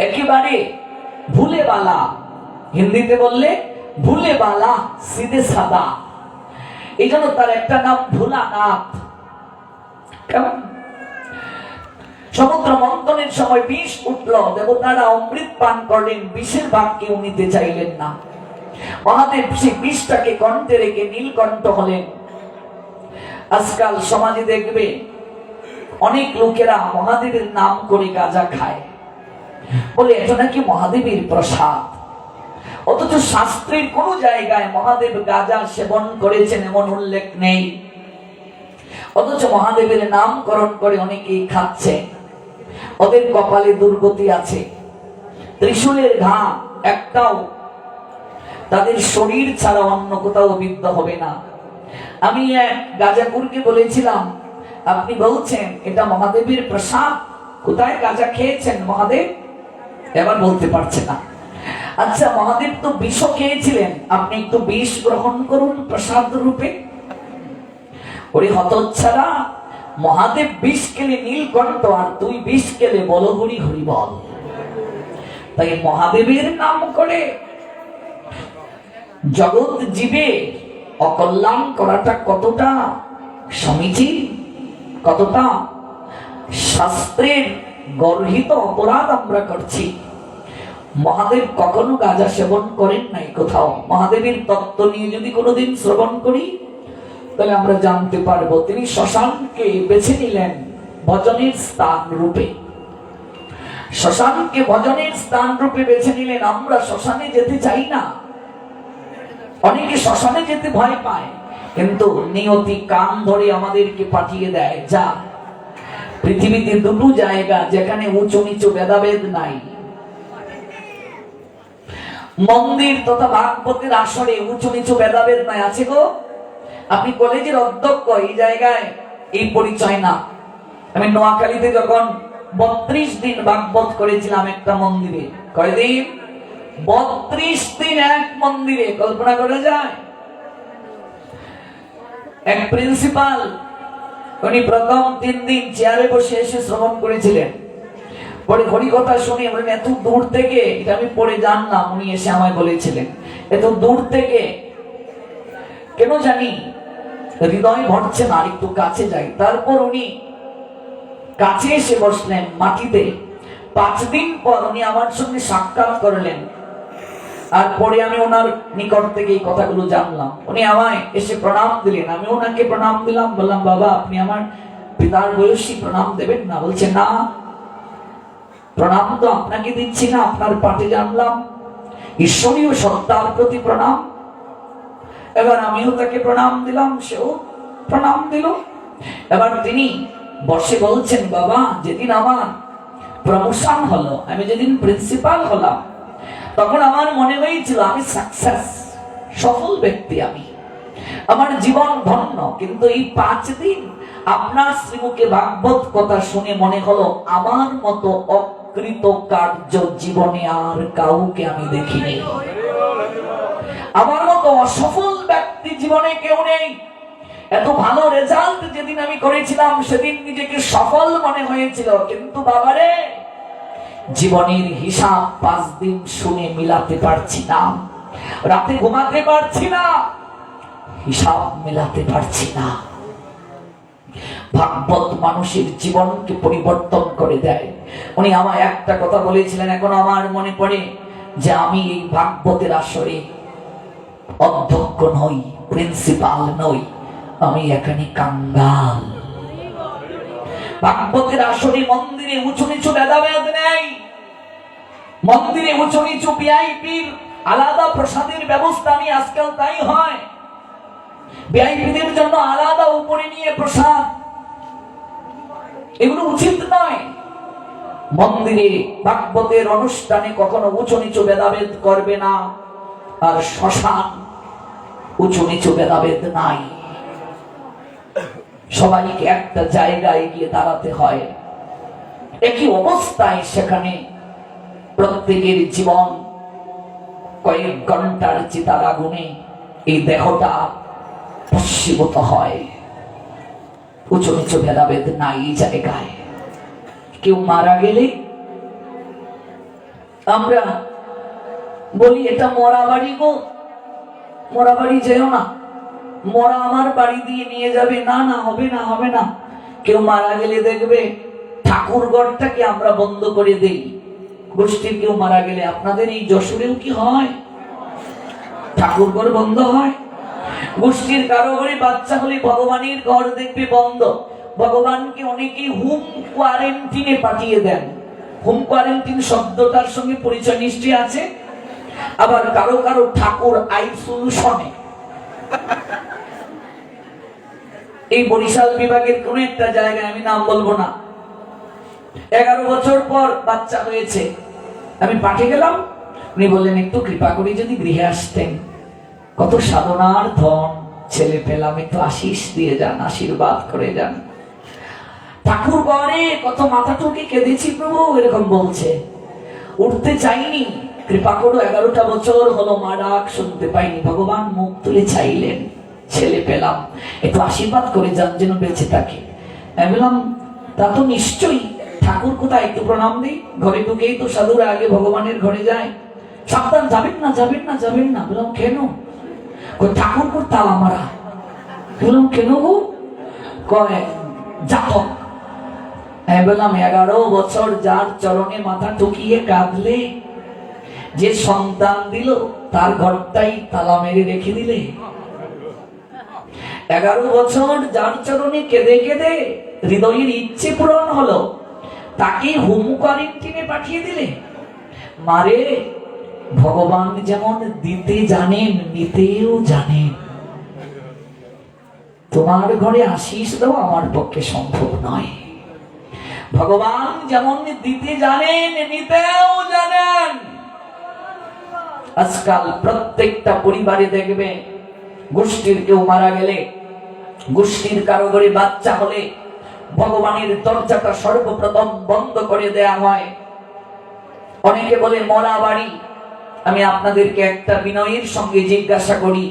একেবারে ভুলে বালা, হিন্দিতে বললে ভুলে বালা, সিধে সাদা। এই জন্য তার একটা নাম ভোলানাথ। কেমন? সমুদ্র মন্থনের সময় বিষ উঠল, দেবতারা অমৃত পান করলেন, বিষের ভাগ কেউ নিতে চাইলেন না। মহাদেব সেই বিষটাকে কণ্ঠে রেখে নীলকণ্ঠ হলেন। আজকাল সমাজে দেখবে অনেক লোকেরা মহাদেবের নাম করে গাঁজা খায়, বলে এটা নাকি মহাদেবের প্রসাদ। অথচ শাস্ত্রের কোন জায়গায় মহাদেব গাঁজা সেবন করেছেন এমন উল্লেখ নেই। অথচ মহাদেবের নামকরণ করে অনেকেই খাচ্ছে। ওদের কপালে দুর্গতি আছে। ত্রিশূলের ঘা একটাও তাদের শরীর ছাড়া অন্য কোথাও বিদ্ধ হবে না। আমি এক গাঁজাখোরকে বলেছিলাম, আপনি বলছেন এটা মহাদেবের প্রসাদ, কোথায় গাঁজা খেয়েছেন মহাদেব? এবার বলতে পারছে না। আচ্ছা, মহাদেব তো বিষ খেয়েছিলেন, আপনি একটু বিষ গ্রহণ করুন প্রসাদ রূপে। ওরে হতচ্ছাড়া, মহাদেব বিষ খেলে নীলকণ্ঠ, আর তুই বিষ খেলে বল হরি হরি বল। তাই মহাদেবের নাম করে জগৎ জীবে অকল্যাণ করাটা কতটা সমীচীন, কতটা শাস্ত্রের গর্হিত অপরাধ আমরা করছি। মহাদেব কখনো গাঁজা সেবন করেন নাই কোথাও। মহাদেবের তত্ত্ব নিয়ে যদি কোনোদিন শ্রবণ করি তাহলে আমরা জানতে পারবো তিনি শ্মশানকে বেছে নিলেন ভজনের স্থান রূপে। শ্মশানকে ভজনের স্থান রূপে বেছে নিলেন। আমরা শ্মশানে যেতে চাই না, অনেকে শ্মশানে যেতে ভয় পায়, কিন্তু নিয়তি কান ধরে আমাদেরকে পাঠিয়ে দেয়। যা, পৃথিবীতে দুটো জায়গা যেখানে উঁচু নিচু ভেদাভেদ নাই, মন্দির তথা ভাগবতের আসরে উঁচু নিচু ভেদাভেদ নাই। আছে গো, আপনি কলেজের অধ্যক্ষ, এই জায়গায় এই পরিচয় না। আমি নোয়াখালীতে যখন 32 দিন ভাগবত করেছিলাম একটা মন্দিরে, কয়দিন? 32 দিন এক মন্দিরে। কল্পনা করা যায়? এক প্রিন্সিপাল, উনি প্রথম 3 দিন চেয়ারে বসে এসে শ্রবণ করেছিলেন। পরে হরি কথা শুনে বলেন, এত দূর থেকে, এটা আমি পরে জানলাম, উনি এসে আমায় বলেছিলেন এত দূর থেকে কেন জানি হৃদয় ভরছে না, একটু কাছে যাই। তারপর উনি কাছে এসে বসলেন মাটিতে। 5 দিন পর উনি আমার সঙ্গে সাক্ষাৎ করলেন। আর পরে আমি ওনার নিকট থেকে এই কথাগুলো জানলাম। উনি আমায় এসে প্রণাম দিলেন, আমি ওনাকে প্রণাম দিলাম। বললাম, বাবা আপনি আমার পিতার বয়সী, প্রণাম দেবেন না? বলছে, না, প্রণাম তো আপনাকে দিচ্ছি না, আপনার পাঠে জানলাম ঈশ্বরীয় সত্তার প্রতি প্রণাম। এবার আমিও তাকে প্রণাম দিলাম, সেও প্রণাম দিল। এবার তিনি বসে বলছেন, বাবা যেদিন আমার প্রমোশন হলো, আমি যেদিন প্রিন্সিপাল হলাম, তখন আমার মনে হয়েছিল আমি সাকসেস, সফল ব্যক্তি, আমি, আমার জীবন ধন্য। কিন্তু এই 5 দিন আপনার শ্রীমুখে ভাগবত কথা শুনে মনে হলো আমার মতো অকৃতকার্য জীবনে আর কাউকে আমি দেখিনি। আমার মতো অসফল ব্যক্তি জীবনে কেউ নেই। এত ভালো রেজাল্ট যেদিন আমি করেছিলাম সেদিন নিজেকে সফল মনে হয়েছিল, কিন্তু বাবারে জীবনের হিসাব 5 দিন শুনে মিলাতে পারছি না, রাতে ঘুমাতে পারছি না, হিসাব মিলাতে পারছি না। ভাগবত মানুষের জীবনকে পরিবর্তন করে দেয়। উনি আমায় একটা কথা বলেছিলেন, এখন আমার মনে পড়ে, যে আমি এই ভাগবতের আসরে অধ্যক্ষ নই, প্রিন্সিপাল নই, আমি এখানে কাঙ্গাল। ভাগবতের আসরে মন্দিরে উঁচু নিচু ভেদাভেদ নেই। মন্দিরে উঁচু নিচু ভিআইপির আলাদা প্রসাদের ব্যবস্থা নেই। আজকাল তাই হয়, ভিআইপিদের জন্য আলাদা উপরে নিয়ে প্রসাদ, এগুলো উচিত নয়। মন্দিরে ভাগবতের অনুষ্ঠানে কখনো উঁচু নিচু ভেদাভেদ করবে না। আর শ্মশান, উঁচু নিচু ভেদাভেদ নাই। সবাইকে একটা জায়গায় গিয়ে দাঁড়াতে হয়। একই অবস্থায় সেখানে প্রত্যেকের জীবন কয়েক ঘন্টার চিতার আগুনে এই দেহটা ভস্মীভূত হয়। উঁচু নিচু ভেদাভেদ নাই এই জায়গায়। কেউ মারা গেলে আমরা বলি এটা মরা বাড়ি গো, মরা বাড়ি যেও না, মরা আমার বাড়ি দিয়ে নিয়ে যাবে। না না, হবে না, হবে না। কেউ মারা গেলে দেখবে ঠাকুর ঘরটাকে আমরা বন্ধ করে দেই। গোষ্ঠীর কেউ মারা গেলে আপনাদের এই যশোরেও কি হয়? ঠাকুর ঘর বন্ধ হয়। গোষ্ঠীর কারো ঘরে বাচ্চা হলে ভগবানের ঘর দেখবে বন্ধ। ভগবানকে অনেকেই হোম কোয়ারেন্টিনে পাঠিয়ে দেন। হোম কোয়ারেন্টিন শব্দটার সঙ্গে পরিচয় নিশ্চয়ই আছে। আবার কারো কারো ঠাকুর আইসোলেশনে। এই বরিশাল বিভাগের কোন একটা জায়গায়, আমি নাম বলবো না, 11 বছর পর বাচ্চা হয়েছে। আমি পাঠিয়ে গেলাম, উনি বললেন একটু কৃপা করে যদি গৃহে আসতেন। কত সাধনার ধন ছেলে পেলাম, একটু আশিস দিয়ে যান, আশীর্বাদ করে যান। ঠাকুর ঘরে কত মাথা ঠুকে কেঁদেছি প্রভু, এরকম বলছে। উঠতে চাইনি, কৃপা করো 11টা বছর হলো মা ডাক শুনতে পাইনি। ভগবান মুখ তুলে চাইলেন, ছেলে পেলাম, একটু আশীর্বাদ করে যান যেন বেঁচে থাকে। আমি বললাম তা তো নিশ্চয়ই, ঠাকুর কোথায় একটু প্রণাম দিই। ঘরে ঢুকেই তো সাধুরা আগে ভগবানের ঘরে যায়। সাবধান, যাবেন না, যাবেন না, যাবেন না। বললাম কেন? ঠাকুর কো তালা মারা। বললাম কেন গো? কয় জাতক। আমি বললাম 11 বছর যার চরণে মাথা ঠুকিয়ে কাঁদলে, যে সন্তান দিল তার ঘরটাই তালা মেরে রেখে দিলে। 11 বছর যার চরণে কেঁদে কেঁদে হৃদয়ের ইচ্ছে পূরণ হলো, তাকে হোম কোয়ারেন্টিনে পাঠিয়ে দিলে। মারে, ভগবান যেমন দিতে জানেন নিতেও জানেন। তোমার ঘরে আশিস দেওয়া আমার পক্ষে সম্ভব নয়। ভগবান যেমন দিতে জানেন নিতেও জানেন। আজকাল প্রত্যেকটা পরিবারে দেখবে গোষ্ঠীর কেউ মারা গেলে, গোষ্ঠীর কারো ঘরে বাচ্চা হলে ভগবানের দরজাটা সর্বপ্রথম বন্ধ করে দেয়া হয়। অনেকে বলে মরা বাড়ি। আমি আপনাদেরকে একটা বিনয়ের সঙ্গে জিজ্ঞাসা করি,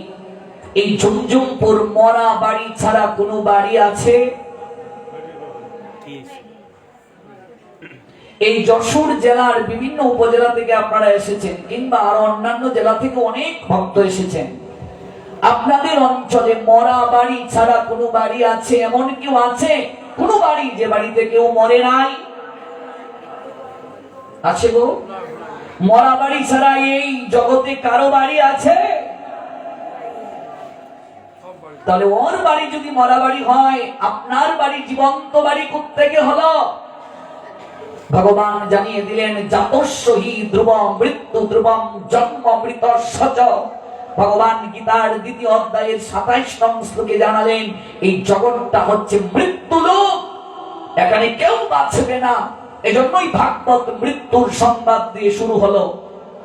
এই ঝুমঝুমপুর মরা বাড়ি ছাড়া কোনো বাড়ি আছে? এই যশোর জেলার বিভিন্ন উপজেলা থেকে আপনারা এসেছেন, কিংবা আরো অন্যান্য জেলা থেকে অনেক ভক্ত এসেছেন। আপনাদের অঞ্চলে মরা বাড়ি ছাড়া কোনো বাড়ি আছে? এমন কেউ আছে কোন বাড়ি যে বাড়িতে কেউ মরে নাই? আছে গো? মরা বাড়ি ছাড়া এই জগতে কারো বাড়ি আছে? তাহলে ওর বাড়ি যদি মরা বাড়ি হয়, আপনার বাড়ি জীবন্ত বাড়ি কোত্থেকে হলো? ভগবান জানিয়ে দিলেন, জাতস্যহি ধ্রুবম মৃত্যু ধ্রুবম জন্ম মৃত সচ। ভগবান গীতার 2য় অধ্যায়ের 27 নং শ্লোকে জানালেন, এই জগৎটা হচ্ছে মৃত্যু লোক, এখানে কেউ বাঁচবে না। এজন্যই ভাগবত মৃত্যুর সংবাদ দিয়ে শুরু হলো।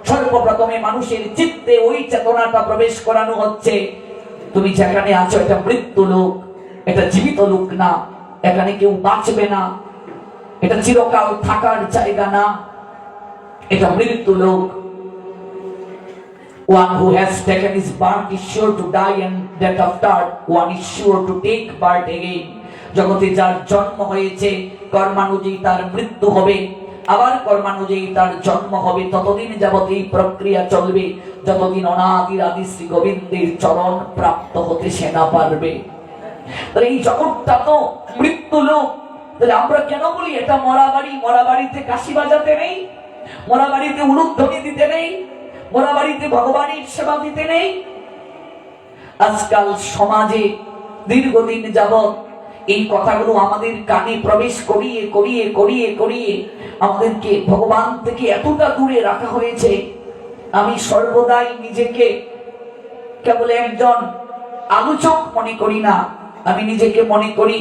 সর্বপ্রথমে মানুষের চিত্তে ওই চেতনাটা প্রবেশ করানো হচ্ছে, তুমি যেখানে আছো এটা মৃত্যু লোক, এটা জীবিত লোক না। এখানে কেউ বাঁচবে না, এটা চিরকাল থাকার জায়গা না, এটা মৃত্যু লোক। One who has taken his birth is sure to die, and that after one is sure to take birth again. জগতে যার জন্ম হয়েছে কর্মানুযায়ী তার মৃত্যু হবে, আবার কর্মানুযায়ী তার জন্ম হবে। ততদিন যাবত এই প্রক্রিয়া চলবে যতদিন অনাদির আদি শ্রী গোবিন্দের চরণ প্রাপ্ত হতে সে না পারবে। তাহলে এই জগৎটা তো মৃত্যু লোক। তাহলে আমরা কেন বলি এটা মরা বাড়ি? মরা বাড়িতে কাশি বাজাতে নেই, মরা বাড়িতে উলুধ্বনি দিতে নেই, মরা বাড়িতে ভগবানের সেবা দিতে নেই। আজকাল সমাজে দীর্ঘদিন যাবত এই কথাগুলো আমাদের কানে প্রবেশ করিয়ে করিয়ে করিয়ে করিয়ে আমাদেরকে ভগবান থেকে এতটা দূরে রাখা হয়েছে। আমি সর্বদাই নিজেকে কেবল একজন আলোচক মনে করি না, আমি নিজেকে মনে করি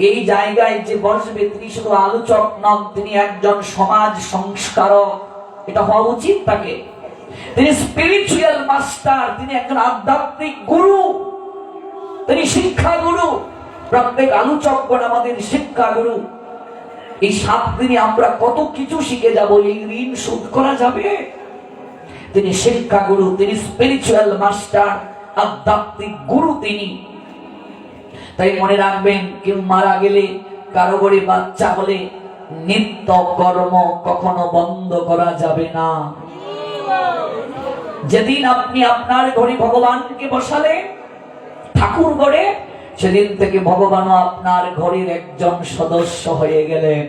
এই জায়গায় যে বসবে তিনি শুধু আলোচক নন, তিনি একজন সমাজ সংস্কারক। এটা হওয়া উচিত তাকে। তিনি স্পিরিচুয়াল মাস্টার, তিনি একজন আধ্যাত্মিক গুরু, তিনি শিক্ষা গুরু। প্রত্যেক আলোচকগণ আমাদের শিক্ষাগুরু। এই 7 দিনে আমরা কত কিছু শিখে যাব, এই ঋণ শোধ করা যাবে? তিনি শিক্ষাগুরু, তিনি স্পিরিচুয়াল মাস্টার, আধ্যাত্মিক গুরু তিনি। তাই মনে রাখবেন, কেউ মারা গেলে, কারো ঘরে বাচ্চা হলে নিত্য কর্ম কখনো বন্ধ করা যাবে না। যেদিন আপনি আপনার ঘরে ভগবানকে বসালেন ঠাকুর ঘরে, সেদিন থেকে ভগবানও আপনার ঘরের একজন সদস্য হয়ে গেলেন।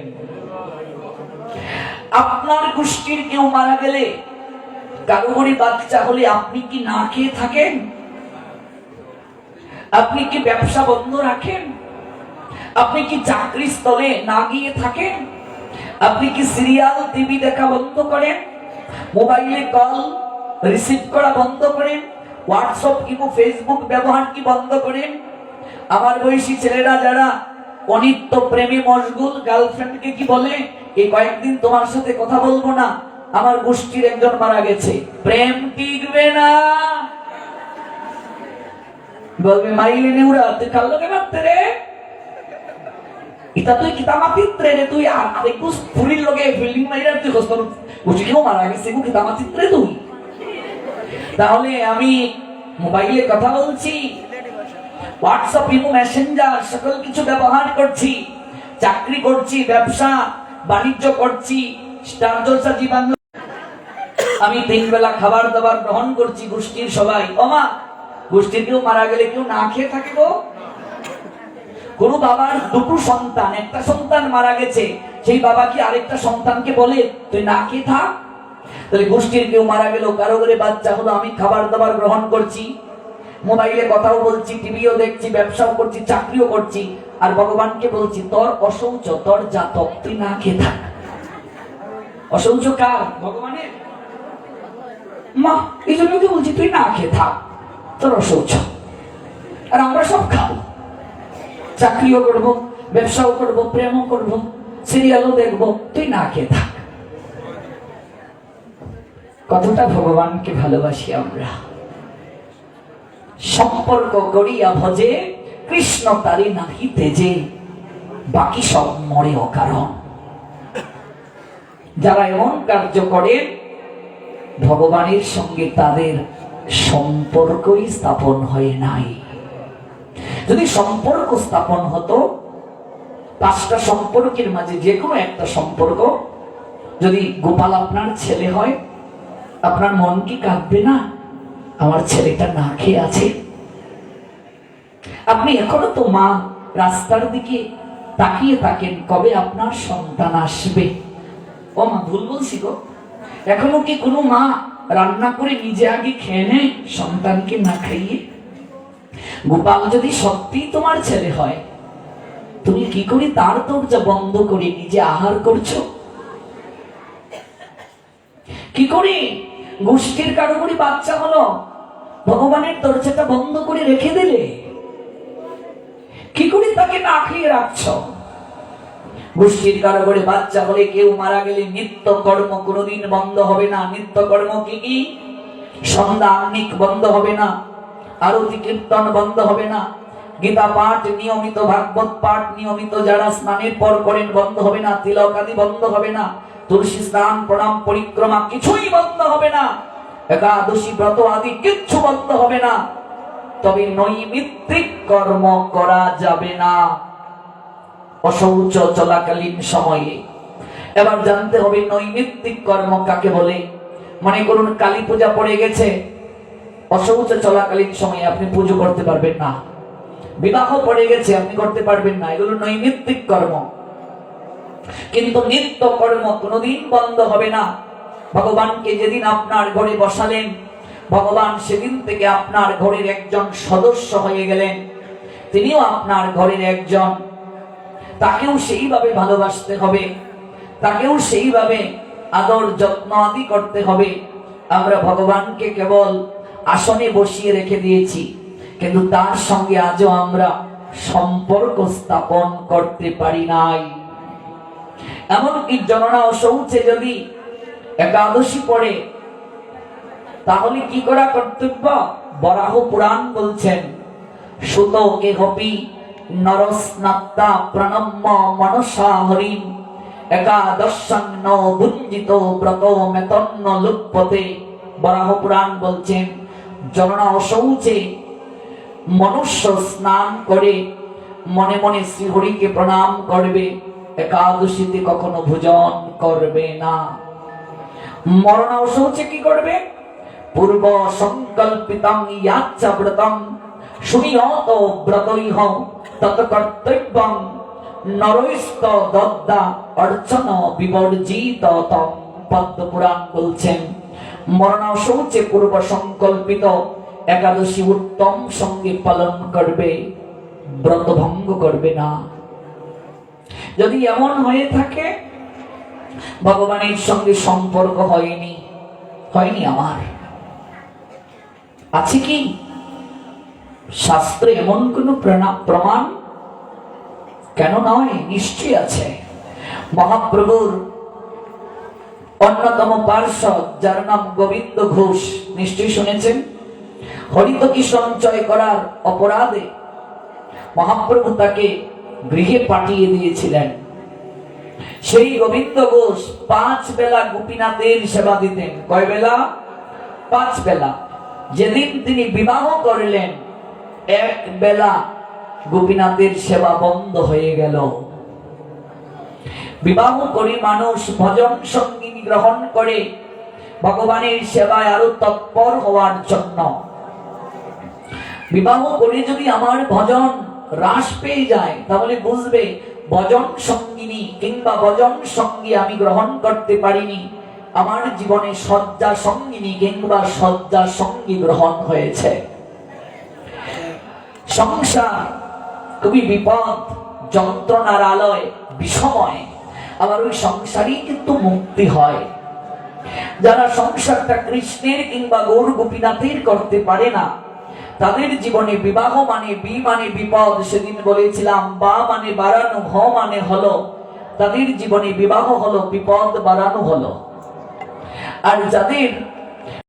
আপনার গোষ্ঠীর কেউ মারা গেলে, কারো ঘরে বাচ্চা হলে আপনি কি না খেয়ে থাকেন? আপনি কি ব্যবসা বন্ধ রাখেন? আপনি কি চাকরি স্থলে না গিয়ে থাকেন? আপনি কি সিরিয়াল টিভি দেখা বন্ধ করেন? মোবাইলে কল রিসিভ করা বন্ধ করেন? হোয়াটসঅ্যাপ কিংবা ফেসবুক ব্যবহার কি বন্ধ করেন? আমার বয়সী ছেলেরা যারা অনিত্য প্রেমে মশগুল, গার্লফ্রেন্ডকে কি বলে, এই কয়েকদিন তোমার সাথে কথা বলবো না, আমার গোষ্ঠীর একজন মারা গেছে, প্রেম টিকবে না। বলবে মাইলে নেউরা, তুই কার লোকে মারতে রে? ইতা তুই কিতা মাতিত্রে রে? তুই আরেকটু ফুরির লোকে ফিল্ডিং মাইরা তুই খোঁজ বুঝি কেউ মারা গেছে, কিতা মাতিত্রে তুই? তাহলে আমি মোবাইলে কথা বলছি, হোয়াটসঅ্যাপ, ইমো, মেসেঞ্জার সকল কিছু ব্যবহার করছি, চাকরি করছি, ব্যবসা বাণিজ্য করছি, স্টার জলসা জীবন, আমি 3 বেলা খাবার দাবার গ্রহণ করছি, গোষ্ঠীর সবাই। ওমা, গোষ্ঠীর কেউ মারা গেলে কেউ না খেয়ে থাকে গো? কোন বাবার 2টো সন্তান, একটা সন্তান মারা গেছে, সেই বাবা কি আরেকটা সন্তানকে বলে তুই না খেয়ে থাক? তাহলে গোষ্ঠীর কেউ মারা গেল, কারো ঘরে বাচ্চা হলো, আমি খাবার দাবার গ্রহণ করছি, মোবাইলে কথাও বলছি, টিভিও দেখছি, ব্যবসাও করছি, চাকরিও করছি, আর ভগবানকে বলছি তোর অশৌচ, তোর জাতক, তুই না খেয়ে থাক। অশৌচ কার? ভগবানের। মা এই জন্য তো বলছি তুই না খেয়ে থাক, তোর অশৌচ। আর আমরা সব খাবো, চাকরিও করবো, ব্যবসাও করবো, প্রেমও করবো, সিরিয়ালও দেখবো, তুই না খেয়ে থাক। কতটা ভগবানকে ভালোবাসি আমরা। সম্পর্ক করিয়া ভজে কৃষ্ণ তারি নাহি তেজে, বাকি সব মরে অকারণ। যারা এমন কার্য করে ভগবানের সঙ্গে তাদের সম্পর্কই স্থাপন হয় নাই। যদি সম্পর্ক স্থাপন হতো, 5টা সম্পর্কের মাঝে যে কোনো একটা সম্পর্ক, যদি গোপাল আপনার ছেলে হয়, আপনার মন কি কাঁদবে না? আমার ছেলেটা না খেয়ে আছে। আপনি এখনো তো মা রাস্তার দিকে তাকিয়ে থাকেন, কবে আপনার সন্তান আসবে। ও মা, ভুল বলছি গো? এখনো কি কোনো মা রান্না করে নিজে আগে খেয়ে নেয় সন্তানকে না খাইয়ে? গোপাল যদি সত্যি তোমার ছেলে হয়, তুমি কি করে তার দরজা বন্ধ করে নিজে আহার করছো? কি করে গোষ্ঠীর কারো করে বাচ্চা হলো, ভগবানের দরজাটা বন্ধ করে রেখে দিলে? কি করে তাকে না খেয়ে রাখছ? গোষ্ঠীর কারো করে বাচ্চা হলে, কেউ মারা গেলে নিত্য কর্ম কোনোদিন বন্ধ হবে না। নিত্য কর্ম কি কি? সন্ধ্যা আহ্নিক বন্ধ হবে না, আরতি কীর্তন বন্ধ হবে না, গীতা পাঠ নিয়মিত, ভাগবত পাঠ নিয়মিত যারা স্নানের পর করেন বন্ধ হবে না, তিলক আদি বন্ধ হবে না, তুলসী স্নান, প্রণাম, পরিক্রমা কিছুই বন্ধ হবে না, একাদশী ব্রত আদি কিচ্ছু বন্ধ হবে না। তবে নৈমিত্তিক কর্ম করা যাবে না অশৌচ চলাকালীন সময়ে। এবার জানতে হবে নৈমিত্তিক কর্ম কাকে বলে। মনে করুন কালী পূজা পড়ে গেছে, অশৌচ চলাকালীন সময়ে আপনি পুজো করতে পারবেন না। বিবাহ পড়ে গেছে, আপনি করতে পারবেন না। এগুলো নৈমিত্তিক কর্ম। কিন্তু নিত্য কর্ম কোনোদিন বন্ধ হবে না। ভগবানকে যেদিন আপনার ঘরে বসালেন, ভগবান সেদিন থেকে আপনার ঘরের একজন সদস্য হয়ে গেলেন। তিনিও আপনার ঘরের একজন। তাকেও সেইভাবে ভালোবাসতে হবে, তাকেও সেইভাবে আদর যত্ন আদি করতে হবে। আমরা ভগবানকে কেবল আসনে বসিয়ে রেখে দিয়েছি, কিন্তু তার সঙ্গে আজও আমরা সম্পর্ক স্থাপন করতে পারি নাই। এমনকি জননা ও শৌচে যদি একাদশী পড়ে, তাহলে কি করা কর্তব্য? বরাহ পুরাণ বলছেন, সুত কেহপি নরস্নাত্তা প্রণম্য মনসা হরিণ একাদশং ন ভুঞ্জিত ব্রত মেতন্ন লুপ্পতে। বরাহ পুরাণ বলছেন জননা অশৌচে মনুষ্য স্নান করে মনে মনে শ্রীহরিকে প্রণাম করবে, একাদশীতে কখনো ভোজন করবে না। মরণা অশৌচে কি করবে? পূর্ব সংকল্পিতং ইয়াচ্ছা ব্রতং শুনিয়ত ব্রতৈহ তত কর্তব্যং নরৈস্ত দদ্দা অর্চন বিবর্জিত তম। পদ্ম পুরাণ বলছেন মরণা অশৌচে পূর্ব সংকল্পিত একাদশী উত্তম সঙ্গে পালন করবে, ব্রত ভঙ্গ করবে না। যদি এমন হয়ে থাকে ভগবানের সঙ্গে সম্পর্ক হয়নি আমার, আছে কি শাস্ত্রে এমন কোন প্রমাণ? কেন নয়, নিশ্চয়ই আছে। মহাপ্রভুর অন্যতম পার্ষদ যার নাম গোবিন্দ ঘোষ, নিশ্চয়ই শুনেছেন। হরিতকি সঞ্চয় করার অপরাধে মহাপ্রভু তাকে গৃহে পাঠিয়ে দিয়েছিলেন। সেই গোবিন্দ ঘোষ 5 বেলা গোপীনাথের সেবা দিতেন। কয় বেলা? 5 বেলা। যেদিন তিনি বিবাহ করলেন 1 বেলা গোপীনাথের সেবা বন্ধ হয়ে গেল। বিবাহ করে মানুষ ভজন সঙ্গিনী গ্রহণ করে ভগবানের সেবায় আরো তৎপর হওয়ার জন্য। বিবাহ করে যদি আমার ভজন হ্রাস পেয়ে যায় তাহলে বুঝবে ভজন সঙ্গিনী কিংবা ভজন সঙ্গী আমি গ্রহণ করতে পারিনি, আমার জীবনে শয্যা সঙ্গিনী কিংবা শয্যা সঙ্গী গ্রহণ হয়েছে। সংসার খুবই বিপদ, যন্ত্রণার আলয়, বিষময়। আবার ওই সংসারই কিন্তু মুক্তি হয়। যারা সংসারটা কৃষ্ণের কিংবা গৌর গোপীনাথের করতে পারে না তাদের জীবনে বিবাহ মানে বি মানে বিপদ। সেদিন বলেছিলাম বা মানে বাড়ানো, হ মানে হলো। তাদের জীবনে বিবাহ হলো বিপদ বাড়ানো হলো। আর যাদের